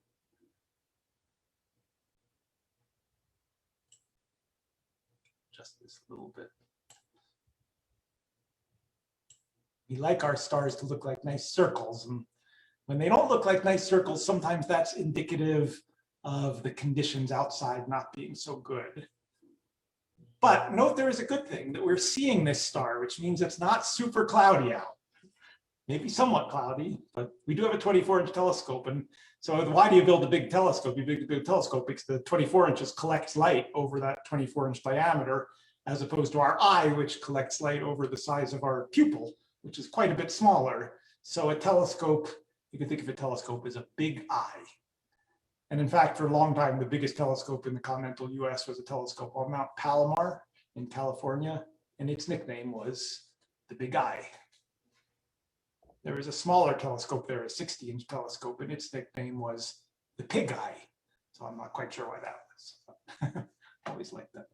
Just this little bit. We like our stars to look like nice circles. And when they don't look like nice circles, sometimes that's indicative of the conditions outside not being so good. But note there is a good thing that we're seeing this star, which means it's not super cloudy out. Maybe somewhat cloudy, but we do have a 24-inch telescope. And so why do you build a big telescope? You build a big telescope because the 24 inches collects light over that 24-inch diameter, as opposed to our eye, which collects light over the size of our pupil, which is quite a bit smaller. So a telescope, you can think of a telescope as a big eye. And in fact, for a long time, the biggest telescope in the continental US was a telescope on Mount Palomar in California, and its nickname was the Big Eye. There was a smaller telescope there, a 60-inch telescope, and its nickname was the Pig Eye. So I'm not quite sure why that was. Always like that.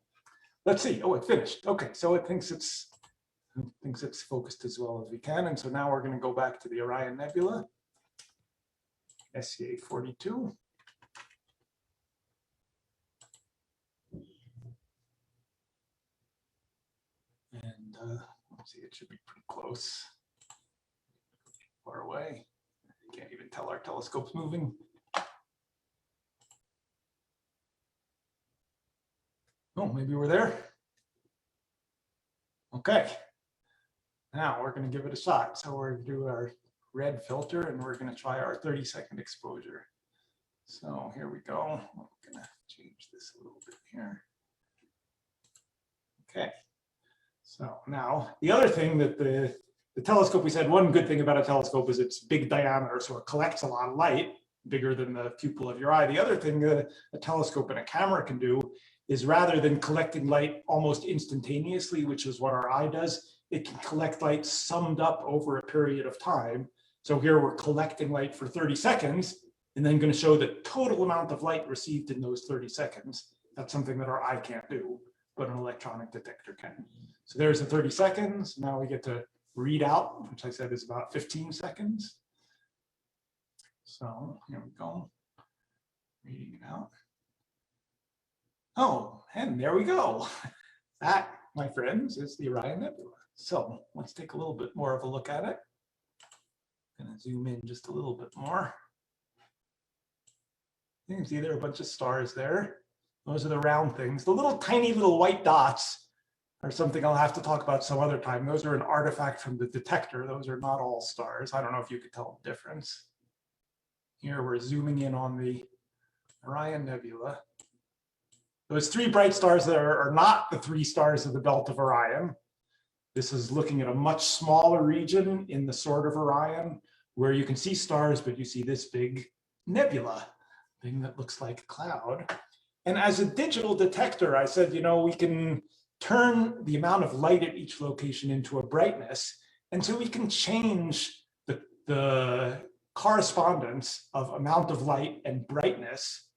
Let's see. Oh, it finished. Okay, so it thinks it's focused as well as we can. And so now we're going to go back to the Orion Nebula, SCA 42. And let's see, it should be pretty close. Far away. You can't even tell our telescope's moving. Oh, maybe we're there. Okay. Now we're going to give it a shot. So we're going to do our red filter and we're going to try our 30-second exposure. So here we go. I'm going to change this a little bit here. Okay. So now the other thing that the telescope, we said one good thing about a telescope is its big diameter, so it collects a lot of light, bigger than the pupil of your eye. The other thing a telescope and a camera can do is rather than collecting light almost instantaneously, which is what our eye does, it can collect light summed up over a period of time. So here we're collecting light for 30 seconds and then going to show the total amount of light received in those 30 seconds. That's something that our eye can't do, but an electronic detector can. So there's the 30 seconds. Now we get to read out, which I said is about 15 seconds. So here we go, reading it out. Oh, and there we go. That, my friends, is the Orion Nebula. So let's take a little bit more of a look at it. I'm gonna zoom in just a little bit more. You can see there are a bunch of stars there. Those are the round things. The little tiny little white dots are something I'll have to talk about some other time. Those are an artifact from the detector. Those are not all stars. I don't know if you could tell the difference. Here we're zooming in on the Orion Nebula. Those three bright stars there are not the three stars of the belt of Orion. This is looking at a much smaller region in the sword of Orion where you can see stars, but you see this big nebula thing that looks like a cloud. And as a digital detector, I said, you know, we can turn the amount of light at each location into a brightness. And so we can change the correspondence of amount of light and brightness.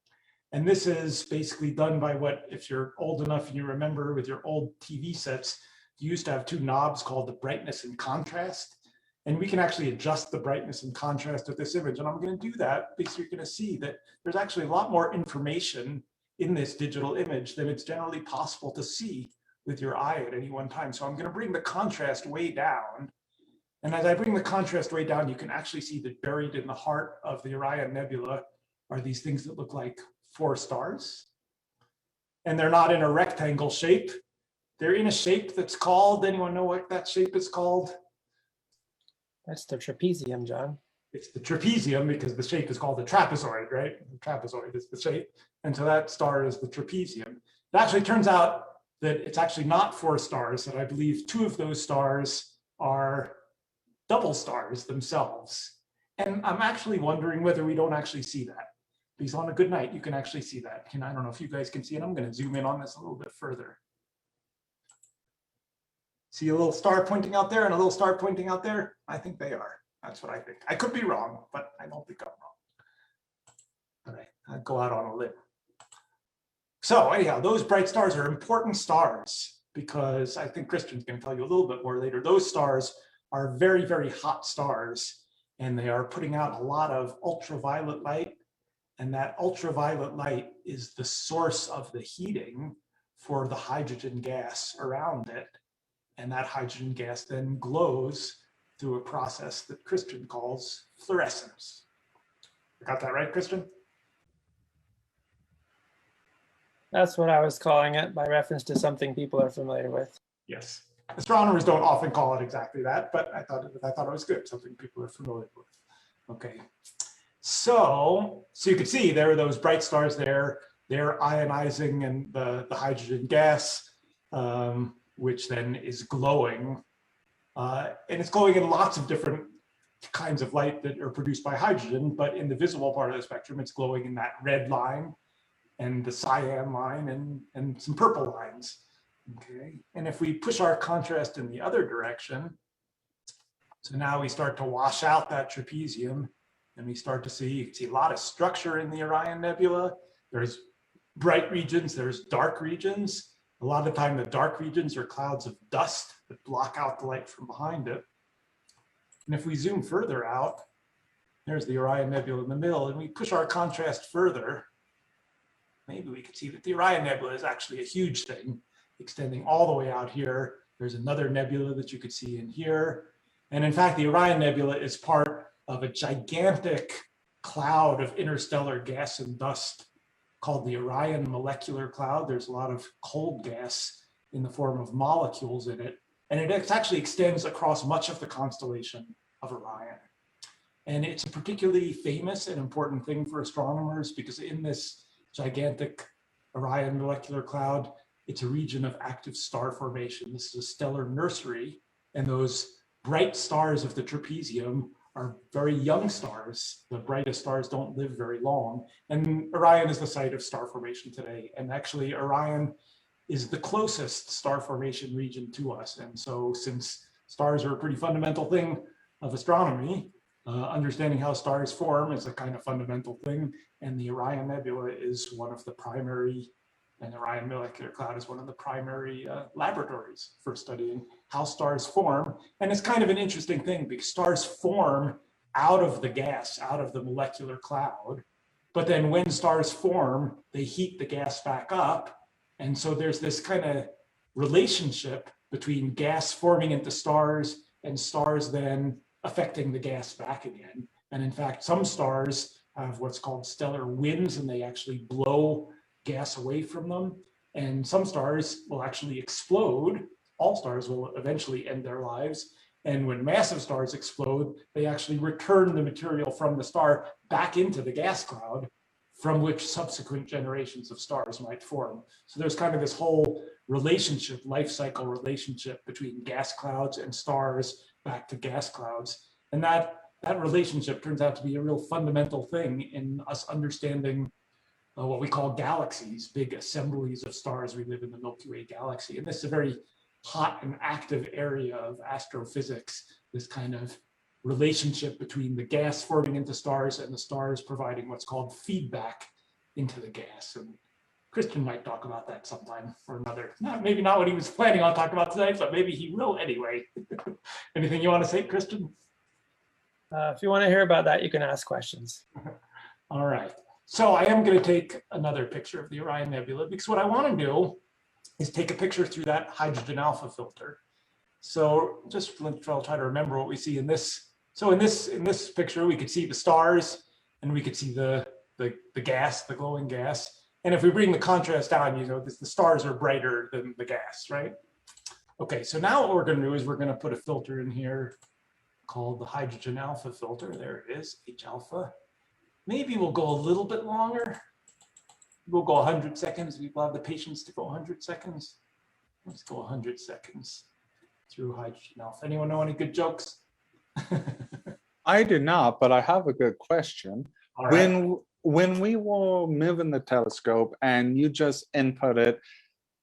And this is basically done by what, if you're old enough and you remember with your old TV sets, you used to have two knobs called the brightness and contrast. And we can actually adjust the brightness and contrast of this image. And I'm going to do that because you're going to see that there's actually a lot more information in this digital image than it's generally possible to see with your eye at any one time. So I'm going to bring the contrast way down. And as I bring the contrast way down, you can actually see that buried in the heart of the Orion Nebula are these things that look like 4 stars. And they're not in a rectangle shape. They're in a shape that's called, anyone know what that shape is called? That's the trapezium, John. It's the trapezium because the shape is called the trapezoid, right? The trapezoid is the shape. And so that star is the trapezium. It actually turns out that it's actually not 4 stars, that I believe 2 of those stars are double stars themselves. And I'm actually wondering whether we don't actually see that. because on a good night, you can actually see that. I don't know if you guys can see it. I'm going to zoom in on this a little bit further. See a little star pointing out there and a little star pointing out there? I think they are. That's what I think. I could be wrong, but I don't think I'm wrong. All right, I'll go out on a limb. So anyhow, those bright stars are important stars because I think Christian's going to tell you a little bit more later. Those stars are very, very hot stars, and they are putting out a lot of ultraviolet light. And that ultraviolet light is the source of the heating for the hydrogen gas around it. And that hydrogen gas then glows through a process that Christian calls fluorescence. Got that right, Christian? That's what I was calling it by reference to something people are familiar with. Yes. Astronomers don't often call it exactly that, but I thought it was good, something people are familiar with. Okay. So you can see there are those bright stars there. They're ionizing and the hydrogen gas, which then is glowing. And it's glowing in lots of different kinds of light that are produced by hydrogen, but in the visible part of the spectrum, it's glowing in that red line and the cyan line and some purple lines. Okay, and if we push our contrast in the other direction, so now we start to wash out that trapezium and we start to see, you can see a lot of structure in the Orion Nebula. There's bright regions, there's dark regions. A lot of the time the dark regions are clouds of dust that block out the light from behind it. And if we zoom further out, there's the Orion Nebula in the middle, and we push our contrast further, maybe we could see that the Orion Nebula is actually a huge thing, extending all the way out here. There's another nebula that you could see in here. And in fact, the Orion Nebula is part of a gigantic cloud of interstellar gas and dust called the Orion molecular cloud. There's a lot of cold gas in the form of molecules in it. And it actually extends across much of the constellation of Orion. And it's a particularly famous and important thing for astronomers because in this gigantic Orion molecular cloud, it's a region of active star formation. This is a stellar nursery, and those bright stars of the trapezium are very young stars. The brightest stars don't live very long. And Orion is the site of star formation today. And actually, Orion is the closest star formation region to us. And so since stars are a pretty fundamental thing of astronomy, understanding how stars form is a kind of fundamental thing. And the Orion Nebula is one of the primary, and the Orion molecular cloud is one of the primary laboratories for studying how stars form. And it's kind of an interesting thing because stars form out of the gas, out of the molecular cloud. But then when stars form, they heat the gas back up. And so there's this kind of relationship between gas forming into stars and stars then affecting the gas back again. And in fact, some stars have what's called stellar winds, and they actually blow gas away from them. And some stars will actually explode. All stars will eventually end their lives. And when massive stars explode, they actually return the material from the star back into the gas cloud, from which subsequent generations of stars might form. So there's kind of this whole relationship, life cycle relationship between gas clouds and stars back to gas clouds. And that relationship turns out to be a real fundamental thing in us understanding what we call galaxies, big assemblies of stars. We live in the Milky Way galaxy. And this is a very hot and active area of astrophysics, this kind of relationship between the gas forming into stars and the stars providing what's called feedback into the gas. And Christian might talk about that sometime or another. Maybe not what he was planning on talking about tonight, but maybe he will anyway. Anything you want to say, Christian? If you want to hear about that, you can ask questions. All right. So I am going to take another picture of the Orion Nebula because what I want to do is take a picture through that hydrogen alpha filter. So just I'll try to remember what we see in this. So in this picture, we could see the stars and we could see the gas, the glowing gas. And if we bring the contrast down, the stars are brighter than the gas, right? Okay, so now what we're going to do is we're going to put a filter in here called the hydrogen alpha filter. There it is, H alpha. Maybe we'll go a little bit longer. We'll go 100 seconds. People have the patience to go 100 seconds. Let's go 100 seconds through hydrogen alpha. Anyone know any good jokes? I do not, but I have a good question. All right. when we were moving the telescope and you just input it,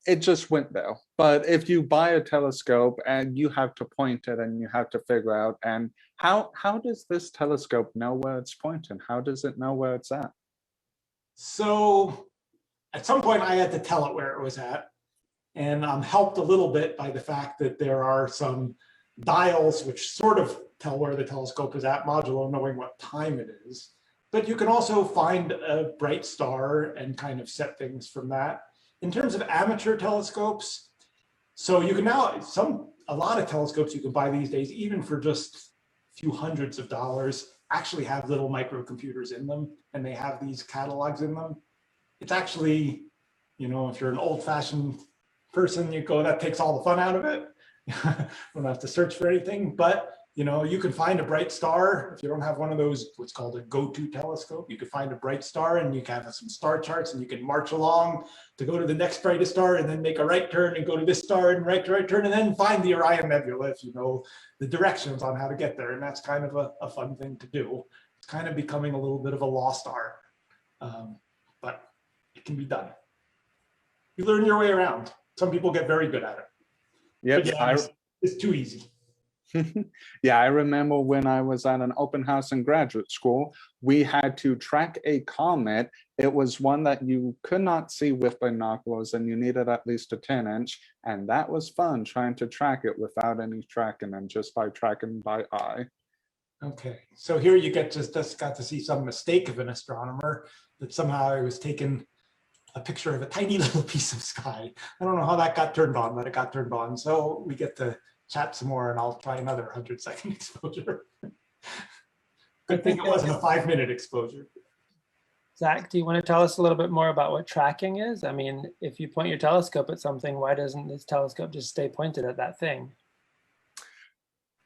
it just went there. But if you buy a telescope and you have to point it and you have to figure out, and how does this telescope know where it's pointing? How does it know where it's at? So at some point I had to tell it where it was at. And I'm helped a little bit by the fact that there are some dials which sort of tell where the telescope is at, modulo knowing what time it is. But you can also find a bright star and kind of set things from that. In terms of amateur telescopes, so you can now, a lot of telescopes you can buy these days, even for just a few hundreds of dollars, actually have little microcomputers in them, and they have these catalogs in them. It's actually, you know, if you're an old-fashioned person, you go, that takes all the fun out of it. You don't have to search for anything, but you know, you can find a bright star. If you don't have one of those, what's called a go-to telescope, you can find a bright star and you can have some star charts and you can march along to go to the next brightest star and then make a right turn and go to this star and right turn and then find the Orion Nebula if you know the directions on how to get there. And that's kind of a fun thing to do. It's kind of becoming a little bit of a lost art, but it can be done. You learn your way around. Some people get very good at it. Yep, yeah, it's too easy. Yeah, I remember when I was at an open house in graduate school, we had to track a comet. It was one that you could not see with binoculars and you needed at least a 10-inch. And that was fun trying to track it without any tracking and just by tracking by eye. Okay, so here you got to see some mistake of an astronomer that somehow I was taking a picture of a tiny little piece of sky. I don't know how that got turned on, but it got turned on. So we get to chat some more and I'll try another 100-second exposure. Good thing it wasn't a 5-minute exposure. Zach, do you want to tell us a little bit more about what tracking is? I mean, if you point your telescope at something, why doesn't this telescope just stay pointed at that thing?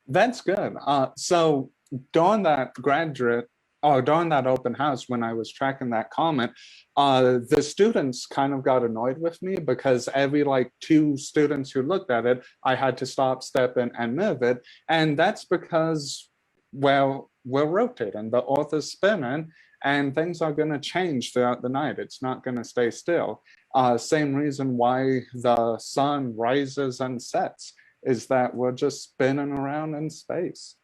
That's good. So during that during that open house, when I was tracking that comet, the students kind of got annoyed with me because every like 2 students who looked at it, I had to stop, step in and move it. And that's because, well, we're rotating, the Earth is spinning and things are going to change throughout the night. It's not going to stay still. Same reason why the sun rises and sets is that we're just spinning around in space.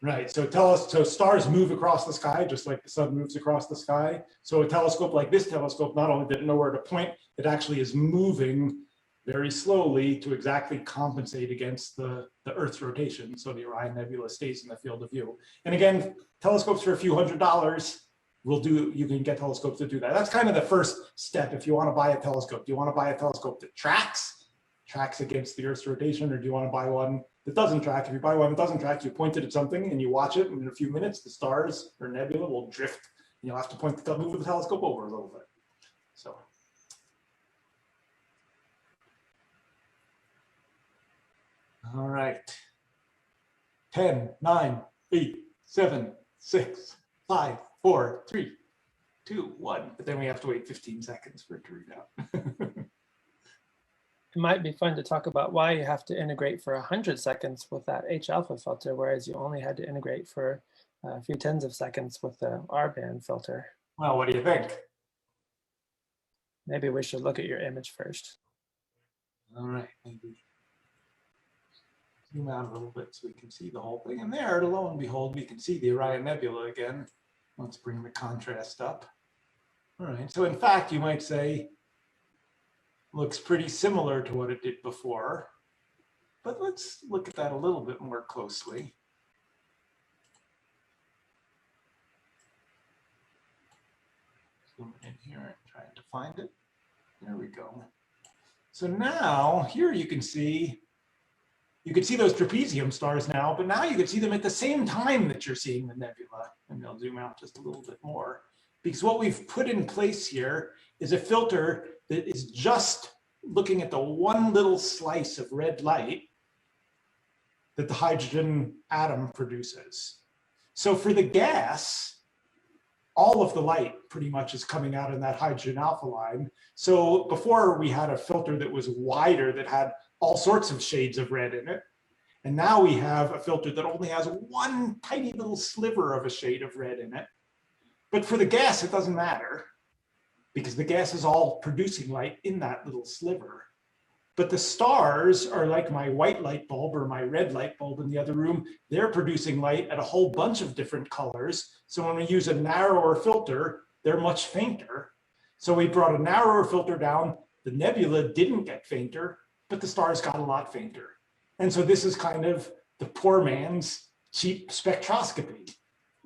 Right, so stars move across the sky just like the sun moves across the sky. So a telescope like this telescope not only didn't know where to point, it actually is moving very slowly to exactly compensate against the Earth's rotation. So the Orion Nebula stays in the field of view. And again, telescopes for a few $100s will do, you can get telescopes to do that. That's kind of the first step if you want to buy a telescope. Do you want to buy a telescope that tracks against the Earth's rotation, or do you want to buy one that doesn't track? If you buy one that doesn't track, you point it at something and you watch it, and in a few minutes, the stars or nebula will drift. And you'll have to move the telescope over a little bit. So. All right. 10, 9, 8, 7, 6, 5, 4, 3, 2, 1. But then we have to wait 15 seconds for it to read out. It might be fun to talk about why you have to integrate for 100 seconds with that H-alpha filter, whereas you only had to integrate for a few tens of seconds with the R-band filter. Well, what do you think? Maybe we should look at your image first. All right, maybe zoom out a little bit so we can see the whole thing. And there, lo and behold, we can see the Orion Nebula again. Let's bring the contrast up. All right, so in fact, you might say, looks pretty similar to what it did before, but let's look at that a little bit more closely. Zoom in here and trying to find it. There we go. So now here you can see those trapezium stars now, but now you can see them at the same time that you're seeing the nebula. And I'll zoom out just a little bit more, because what we've put in place here is a filter that is just looking at the one little slice of red light that the hydrogen atom produces. So for the gas, all of the light pretty much is coming out in that hydrogen alpha line. So before we had a filter that was wider that had all sorts of shades of red in it. And now we have a filter that only has one tiny little sliver of a shade of red in it. But for the gas, it doesn't matter because the gas is all producing light in that little sliver. But the stars are like my white light bulb or my red light bulb in the other room. They're producing light at a whole bunch of different colors. So when we use a narrower filter, they're much fainter. So we brought a narrower filter down. The nebula didn't get fainter, but the stars got a lot fainter. And so this is kind of the poor man's cheap spectroscopy,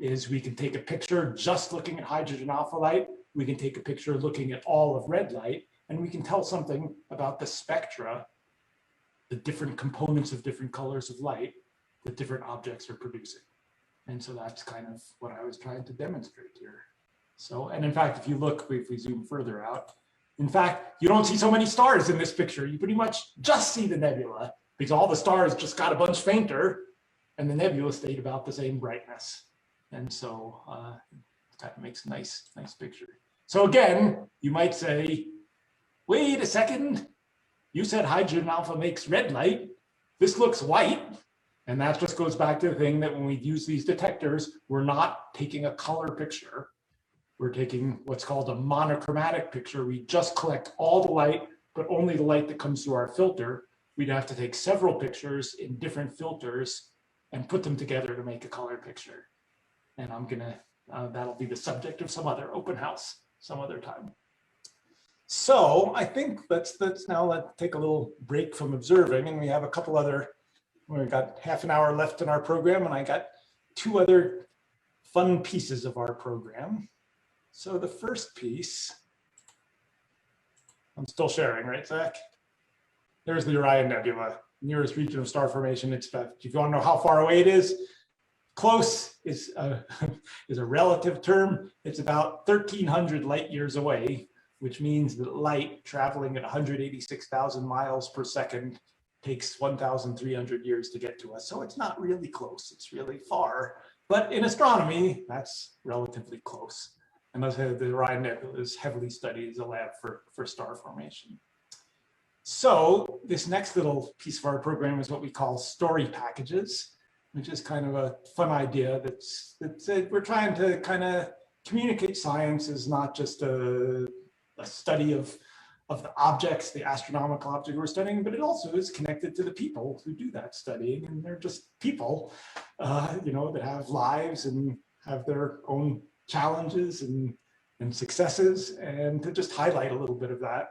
is we can take a picture just looking at hydrogen alpha light. We can take a picture looking at all of red light. And we can tell something about the spectra, the different components of different colors of light that different objects are producing. And so that's kind of what I was trying to demonstrate here. So, and in fact, if you look, if we zoom further out, in fact, you don't see so many stars in this picture. You pretty much just see the nebula because all the stars just got a bunch fainter and the nebula stayed about the same brightness. And so that makes a nice picture. So again, you might say, wait a second, you said hydrogen alpha makes red light. This looks white. And that just goes back to the thing that when we use these detectors, we're not taking a color picture. We're taking what's called a monochromatic picture. We just collect all the light, but only the light that comes through our filter. We'd have to take several pictures in different filters and put them together to make a color picture. And I'm gonna, that'll be the subject of some other open house some other time. So I think let's take a little break from observing, and we have a couple other, we've got half an hour left in our program, and I got two other fun pieces of our program. So the first piece, I'm still sharing, right, Zach? There's the Orion Nebula, nearest region of star formation. It's about, if you want to know how far away it is, close is a relative term. It's about 1,300 light years away, which means that light traveling at 186,000 miles per second takes 1,300 years to get to us. So it's not really close, it's really far. But in astronomy, that's relatively close. And as I said, the Orion Nebula is heavily studied as a lab for star formation. So this next little piece of our program is what we call story packages, which is kind of a fun idea that's we're trying to kind of communicate science as not just a study of the objects, the astronomical object we're studying, but it also is connected to the people who do that studying, and they're just people, you know, that have lives and have their own challenges and successes, and to just highlight a little bit of that.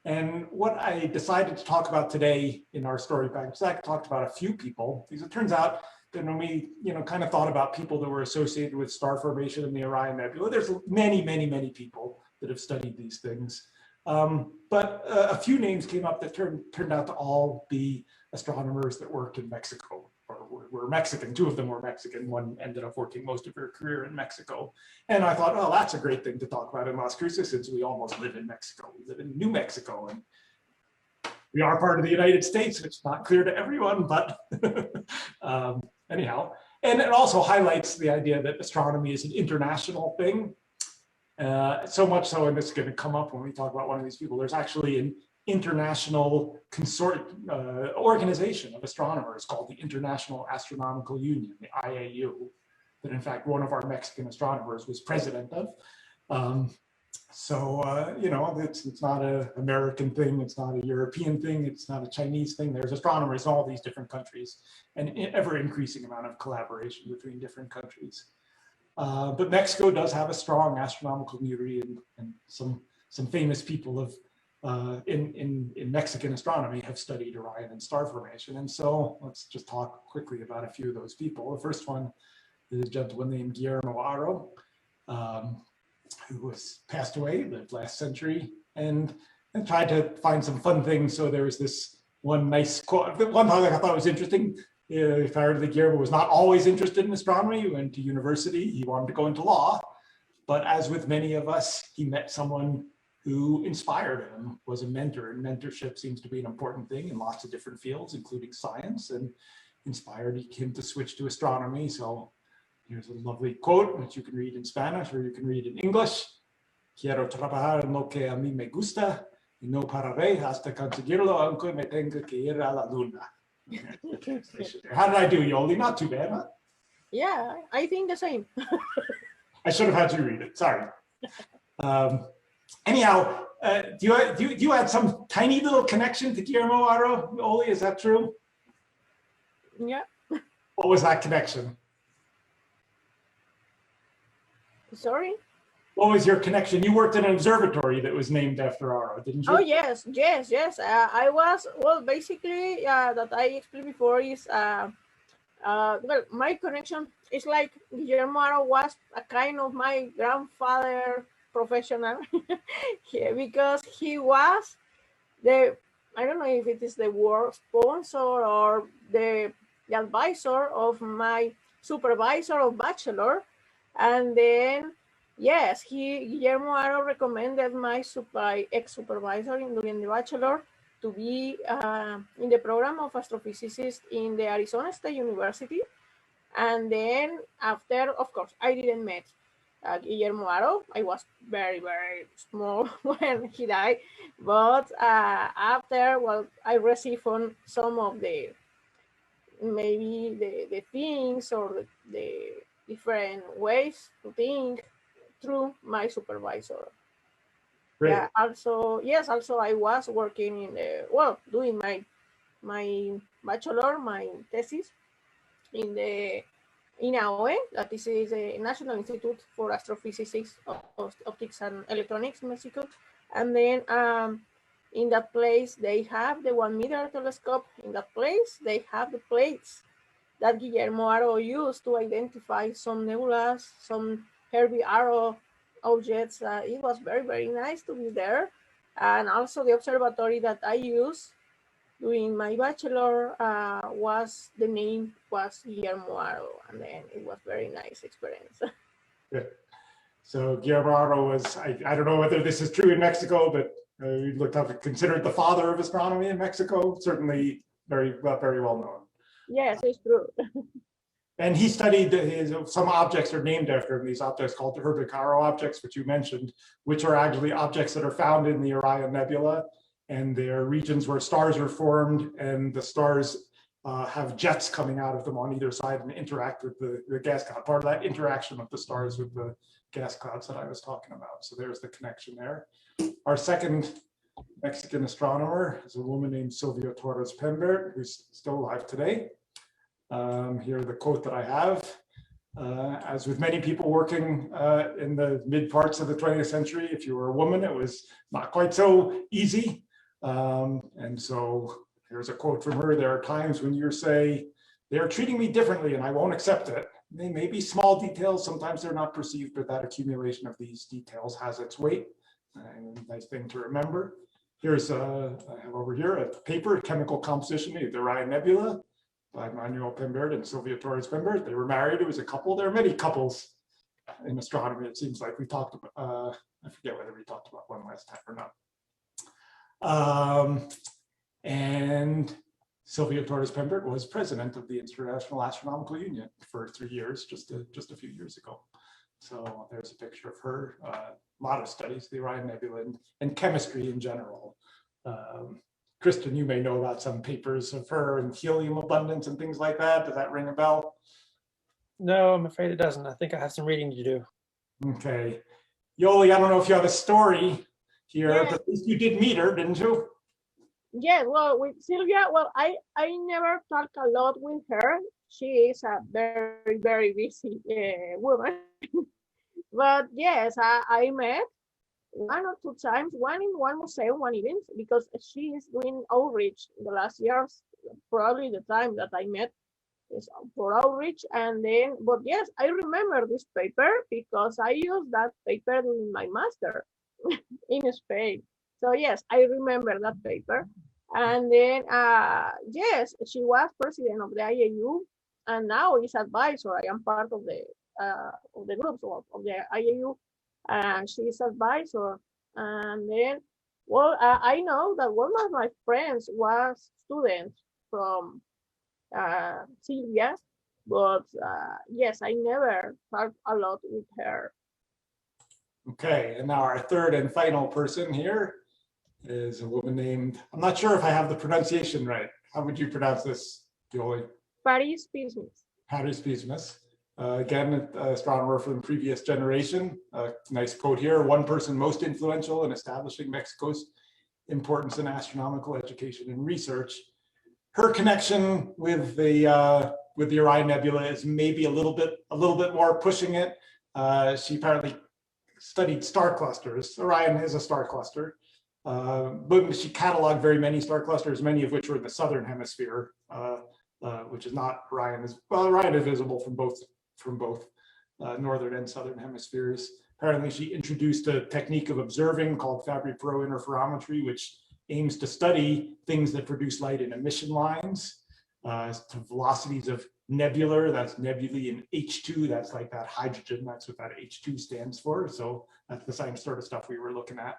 And what I decided to talk about today in our story package, I talked about a few people, because it turns out that when we, you know, kind of thought about people that were associated with star formation in the Orion Nebula, there's many, many, many people that have studied these things. But a few names came up that turned out to all be astronomers that worked in Mexico, or were Mexican. Two of them were Mexican. One ended up working most of her career in Mexico. And I thought, oh, that's a great thing to talk about in Las Cruces, since we almost live in Mexico. We live in New Mexico, and we are part of the United States, which is not clear to everyone, but anyhow. And it also highlights the idea that astronomy is an international thing. So much so, and this is going to come up when we talk about one of these people, there's actually an international organization of astronomers called the International Astronomical Union, the IAU, that in fact one of our Mexican astronomers was president of. You know, it's not an American thing, it's not a European thing, it's not a Chinese thing. There's astronomers in all these different countries, and an ever increasing amount of collaboration between different countries. But Mexico does have a strong astronomical community, and some famous people have in Mexican astronomy have studied Orion and star formation. And so let's just talk quickly about a few of those people. The first one is a gentleman named Guillermo Haro, who was passed away, lived last century, and tried to find some fun things. So there was this one nice quote. The one thing I thought was interesting. If I heard that Guillermo was not always interested in astronomy, he went to university, he wanted to go into law, but as with many of us, he met someone who inspired him, was a mentor, and mentorship seems to be an important thing in lots of different fields, including science, and inspired him to switch to astronomy. So here's a lovely quote, which you can read in Spanish or you can read in English. Quiero trabajar en lo que a mí me gusta y no pararé hasta conseguirlo, aunque me tenga que ir a la luna. How did I do, Yoli? Not too bad, huh? Yeah, I think the same. I should have had you read it. Sorry. Anyhow, do you have some tiny little connection to Guillermo Aro, Oli? Is that true? Yeah. What was that connection? Sorry. What was your connection? You worked in an observatory that was named after Aro, didn't you? Oh yes, yes, yes. I was well. Basically, that I explained before is well, my connection is like Guillermo Aro was a kind of my grandfather professional because he was the, I don't know if it is the word sponsor or the advisor of my supervisor of bachelor. And then, yes, Guillermo Aro recommended my ex-supervisor during the bachelor to be in the program of astrophysicist in the Arizona State University. And then after, of course, I didn't meet Guillermo Aro. I was very, very small when he died. But after, well, I received on some of the, maybe the things or the different ways to think through my supervisor. Great. Yeah, also, yes, also I was working in the, well, doing my bachelor, my thesis in the INAOE, that is a National Institute for Astrophysics, Optics and Electronics in Mexico. And then in that place, they have the 1 meter telescope. In that place, they have the plates that Guillermo Aro used to identify some nebulas, some Herbie Aro objects. It was very, very nice to be there. And also the observatory that I used during my bachelor the name was Guillermo Aro, and then it was very nice experience. Good. So Guillermo Aro was, I don't know whether this is true in Mexico, but we looked up, considered the father of astronomy in Mexico, certainly very well known. Yes, it's true. And he studied some objects are named after him, these objects called the Herbig Aro objects, which you mentioned, which are actually objects that are found in the Orion Nebula. And they're regions where stars are formed, and the stars have jets coming out of them on either side and interact with the gas cloud. Part of that interaction of the stars with the gas clouds that I was talking about. So there's the connection there. Our second Mexican astronomer is a woman named Silvia Torres Pembert, who's still alive today. Here are the quote that I have. As with many people working in the mid parts of the 20th century, if you were a woman, it was not quite so easy. And so here's a quote from her. There are times when you say, they're treating me differently and I won't accept it. They may be small details. Sometimes they're not perceived, but that accumulation of these details has its weight. And a nice thing to remember. Here's I have over here a paper, Chemical Composition of the Orion Nebula by Manuel Pembert and Silvia Torres Pembert. They were married. It was a couple. There are many couples in astronomy. It seems like we talked about, I forget whether we talked about one last time or not. And Silvia Torres Pembert was president of the International Astronomical Union for 3 years, just a few years ago. So there's a picture of her. A lot of studies, the Orion Nebula and chemistry in general. Kristen, you may know about some papers of her and helium abundance and things like that. Does that ring a bell? No, I'm afraid it doesn't. I think I have some reading to do. Okay. Yoli, I don't know if you have a story here, Yeah. but at least you did meet her, didn't you? Yes, well, with Sylvia, well, I never talked a lot with her. She is a very, very busy woman. But yes, I met 1 or 2 times, one in one museum, one event, because she is doing outreach in the last years. Probably the time that I met is for outreach. And then, but yes, I remember this paper because I used that paper during my master in Spain. So yes, I remember that paper. And then, yes, she was president of the IAU, and now is advisor. I am part of the group of the IAU, and she's advisor. And then, well, I know that one of my friends was student from Sylvia, but yes, I never talked a lot with her. Okay, and now our third and final person here is a woman named, I'm not sure if I have the pronunciation right. How would you pronounce this, Jolie? Paris Business. Paris Bismuth. Again, an astronomer from the previous generation. Nice quote here: "One person most influential in establishing Mexico's importance in astronomical education and research." Her connection with the Orion Nebula is maybe a little bit more pushing it. She apparently studied star clusters. Orion is a star cluster, but she cataloged very many star clusters, many of which were in the southern hemisphere, which is not Orion. Orion is visible from both northern and southern hemispheres. Apparently, she introduced a technique of observing called Fabry-Perot interferometry, which aims to study things that produce light in emission lines, to velocities of nebular, that's nebulae in H2, that's like that hydrogen, that's what that H2 stands for. So that's the same sort of stuff we were looking at.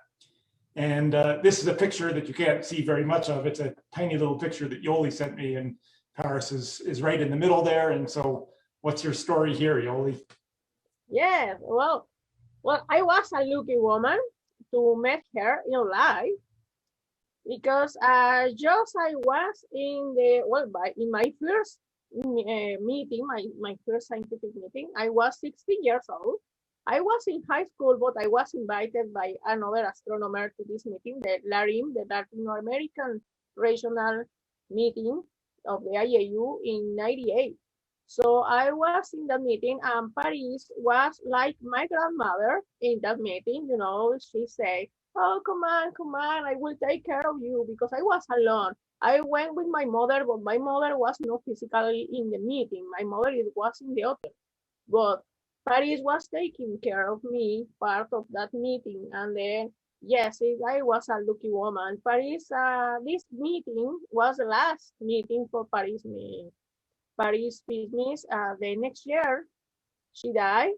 And this is a picture that you can't see very much of. It's a tiny little picture that Yoli sent me, and Paris is right in the middle there. And so what's your story here, Yoli? Yeah, well, I was a lucky woman to meet her in life, because just I was in my first meeting, my first scientific meeting. I was 16 years old. I was in high school, but I was invited by another astronomer to this meeting, the LARIM, the Latino American Regional Meeting of the IAU in '98. So I was in the meeting, and Paris was like my grandmother in that meeting. You know, she said, "Oh, come on, I will take care of you," because I was alone. I went with my mother, but my mother was not physically in the meeting. My mother was in the hotel, but Paris was taking care of me, part of that meeting. And then, yes, I was a lucky woman. Paris, this meeting was the last meeting for Paris business. The next year, she died.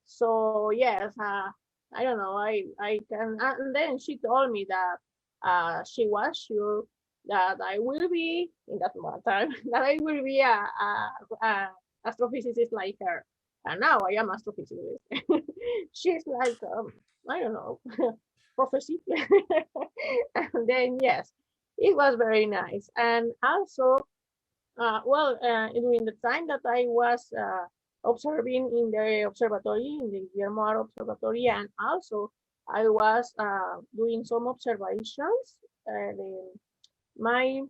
So yes, I don't know. I can. And then she told me that she was sure that I will be in that time that I will be a astrophysicist like her. And now I am astrophysicist. She's like I don't know, prophecy. And then yes, it was very nice. And also during the time that I was observing in the observatory, in the Guillermo Observatory, and also I was doing some observations. My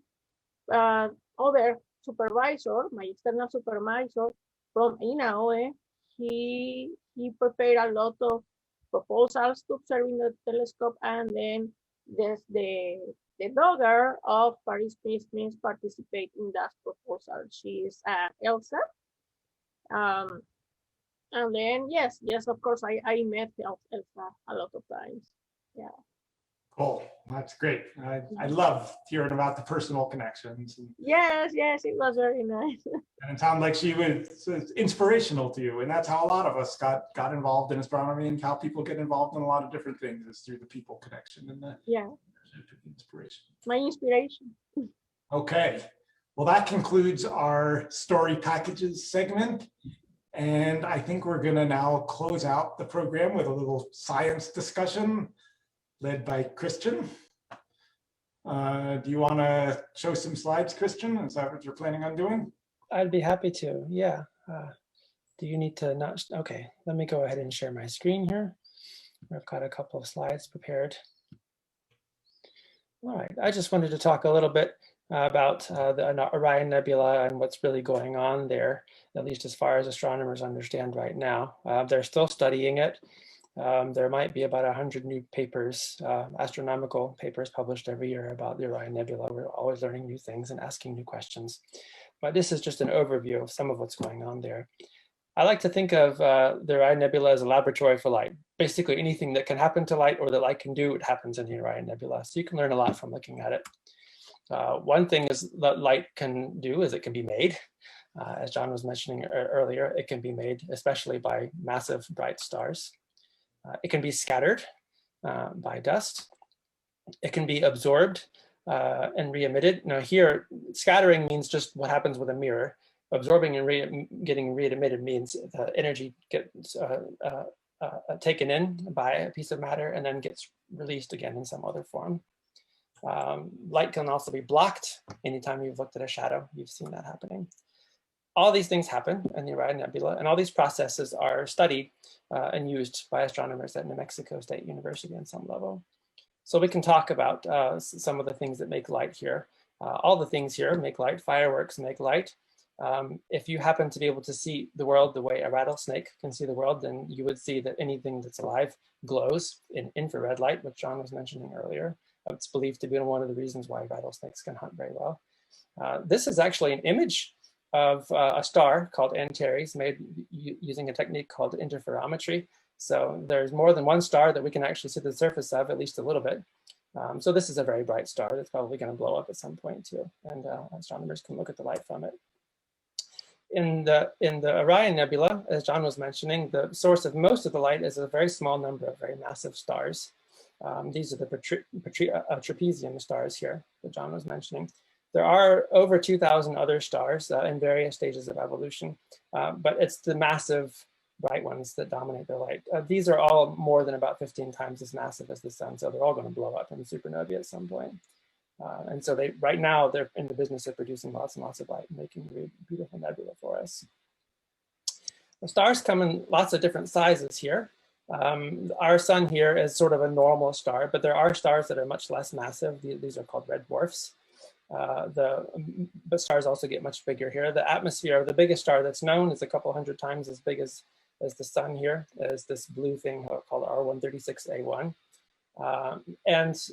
other supervisor, my external supervisor from INAOE, he prepared a lot of proposals to observe in the telescope, and then the daughter of Paris Smith participate in that proposal. She is Elsa. And then yes, of course, I met Elsa a lot of times. Yeah. Cool, that's great. I love hearing about the personal connections. Yes, it was very nice. And it sounded like she was inspirational to you, and that's how a lot of us got involved in astronomy, and how people get involved in a lot of different things is through the people connection and the inspiration. My inspiration. Okay, well, that concludes our story packages segment, and I think we're going to now close out the program with a little science discussion led by Christian. Do you want to show some slides, Christian? Is that what you're planning on doing? I'd be happy to, yeah. Do you need to not? Okay, let me go ahead and share my screen here. I've got a couple of slides prepared. All right, I just wanted to talk a little bit about the Orion Nebula and what's really going on there, at least as far as astronomers understand right now. They're still studying it. There might be about 100 new papers, astronomical papers published every year about the Orion Nebula. We're always learning new things and asking new questions. But this is just an overview of some of what's going on there. I like to think of the Orion Nebula as a laboratory for light. Basically anything that can happen to light or that light can do, it happens in the Orion Nebula. So you can learn a lot from looking at it. One thing is that light can do is it can be made. As John was mentioning earlier, it can be made especially by massive bright stars. It can be scattered by dust. It can be absorbed and re-emitted. Now here, scattering means just what happens with a mirror. Absorbing and getting re-emitted means the energy gets taken in by a piece of matter and then gets released again in some other form. Light can also be blocked. Anytime you've looked at a shadow, you've seen that happening. all these things happen in the Orion Nebula, and all these processes are studied and used by astronomers at New Mexico State University on some level. So we can talk about some of the things that make light here. All the things here make light. Fireworks make light. If you happen to be able to see the world the way a rattlesnake can see the world, then you would see that anything that's alive glows in infrared light, which John was mentioning earlier. It's believed to be one of the reasons why rattlesnakes can hunt very well. This is actually an image of a star called Antares, made using a technique called interferometry. So there's more than one star that we can actually see the surface of, at least a little bit. So this is a very bright star that's probably going to blow up at some point too, and astronomers can look at the light from it. In the Orion Nebula, as John was mentioning, the source of most of the light is a very small number of very massive stars. These are the trapezium stars here that John was mentioning. There are over 2,000 other stars in various stages of evolution, but it's the massive bright ones that dominate their light. These are all more than about 15 times as massive as the sun, so they're all going to blow up in supernovae at some point. And so right now they're in the business of producing lots and lots of light and making really beautiful nebula for us. The stars come in lots of different sizes here. Our sun here is sort of a normal star, but there are stars that are much less massive. These are called red dwarfs. The stars also get much bigger here. The atmosphere, the biggest star that's known, is a couple hundred times as big as the sun here, is this blue thing called R136A1.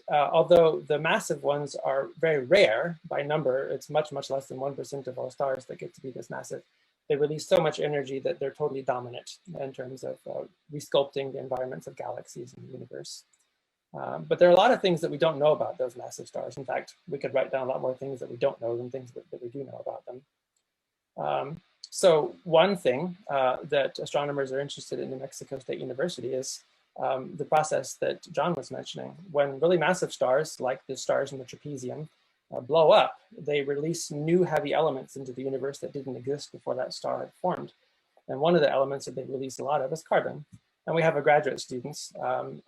Although the massive ones are very rare by number, it's much, much less than 1% of all stars that get to be this massive. They release so much energy that they're totally dominant in terms of resculpting the environments of galaxies in the universe. But there are a lot of things that we don't know about those massive stars. In fact, we could write down a lot more things that we don't know than things that we do know about them. So one thing that astronomers are interested in New Mexico State University is the process that John was mentioning. When really massive stars, like the stars in the trapezium, blow up, they release new heavy elements into the universe that didn't exist before that star had formed. And one of the elements that they release a lot of is carbon. And we have a graduate student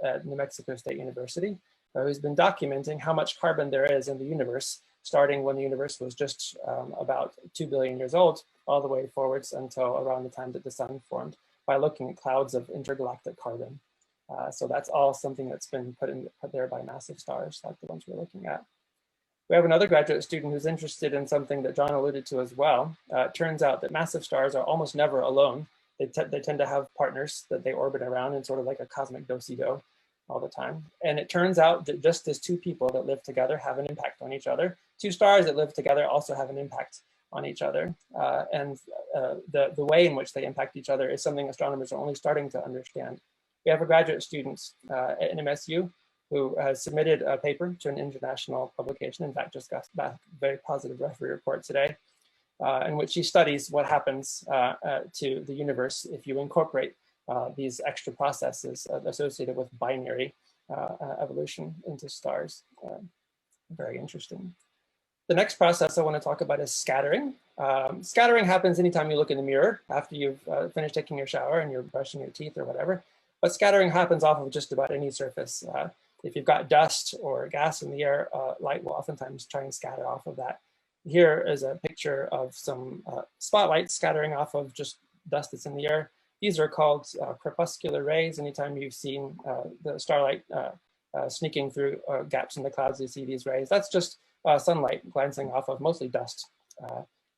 at New Mexico State University who's been documenting how much carbon there is in the universe, starting when the universe was just about 2 billion years old, all the way forwards until around the time that the sun formed, by looking at clouds of intergalactic carbon. So that's all something that's been put there by massive stars, like the ones we're looking at. We have another graduate student who's interested in something that John alluded to as well. It turns out that massive stars are almost never alone. They tend to have partners that they orbit around in sort of like a cosmic do-si-do all the time. And it turns out that just as two people that live together have an impact on each other, two stars that live together also have an impact on each other. The way in which they impact each other is something astronomers are only starting to understand. We have a graduate student at NMSU who has submitted a paper to an international publication. In fact, just got back a very positive referee report today, in which she studies what happens to the universe if you incorporate these extra processes associated with binary evolution into stars. Very interesting. The next process I want to talk about is scattering. Scattering happens anytime you look in the mirror after you've finished taking your shower and you're brushing your teeth or whatever. But scattering happens off of just about any surface. If you've got dust or gas in the air, light will oftentimes try and scatter off of that. Here is a picture of some spotlights scattering off of just dust that's in the air. These are called crepuscular rays. Anytime you've seen the starlight sneaking through gaps in the clouds, you see these rays. That's just sunlight glancing off of mostly dust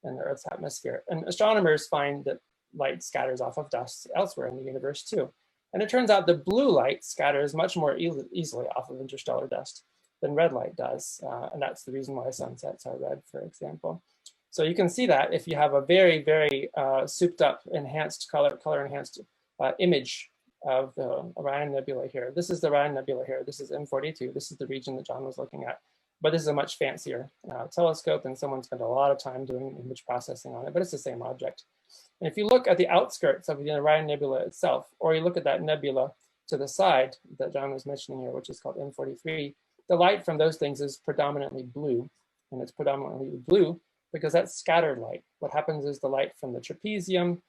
in the Earth's atmosphere. And astronomers find that light scatters off of dust elsewhere in the universe too. And it turns out the blue light scatters much more easily off of interstellar dust than red light does. And that's the reason why sunsets are red, for example. So you can see that if you have a very, very souped up, enhanced color enhanced image of the Orion Nebula here. This is the Orion Nebula here. This is M42. This is the region that John was looking at. But this is a much fancier telescope, and someone spent a lot of time doing image processing on it, but it's the same object. And if you look at the outskirts of the Orion Nebula itself, or you look at that nebula to the side that John was mentioning here, which is called M43, the light from those things is predominantly blue. And it's predominantly blue because that's scattered light. What happens is the light from the trapezium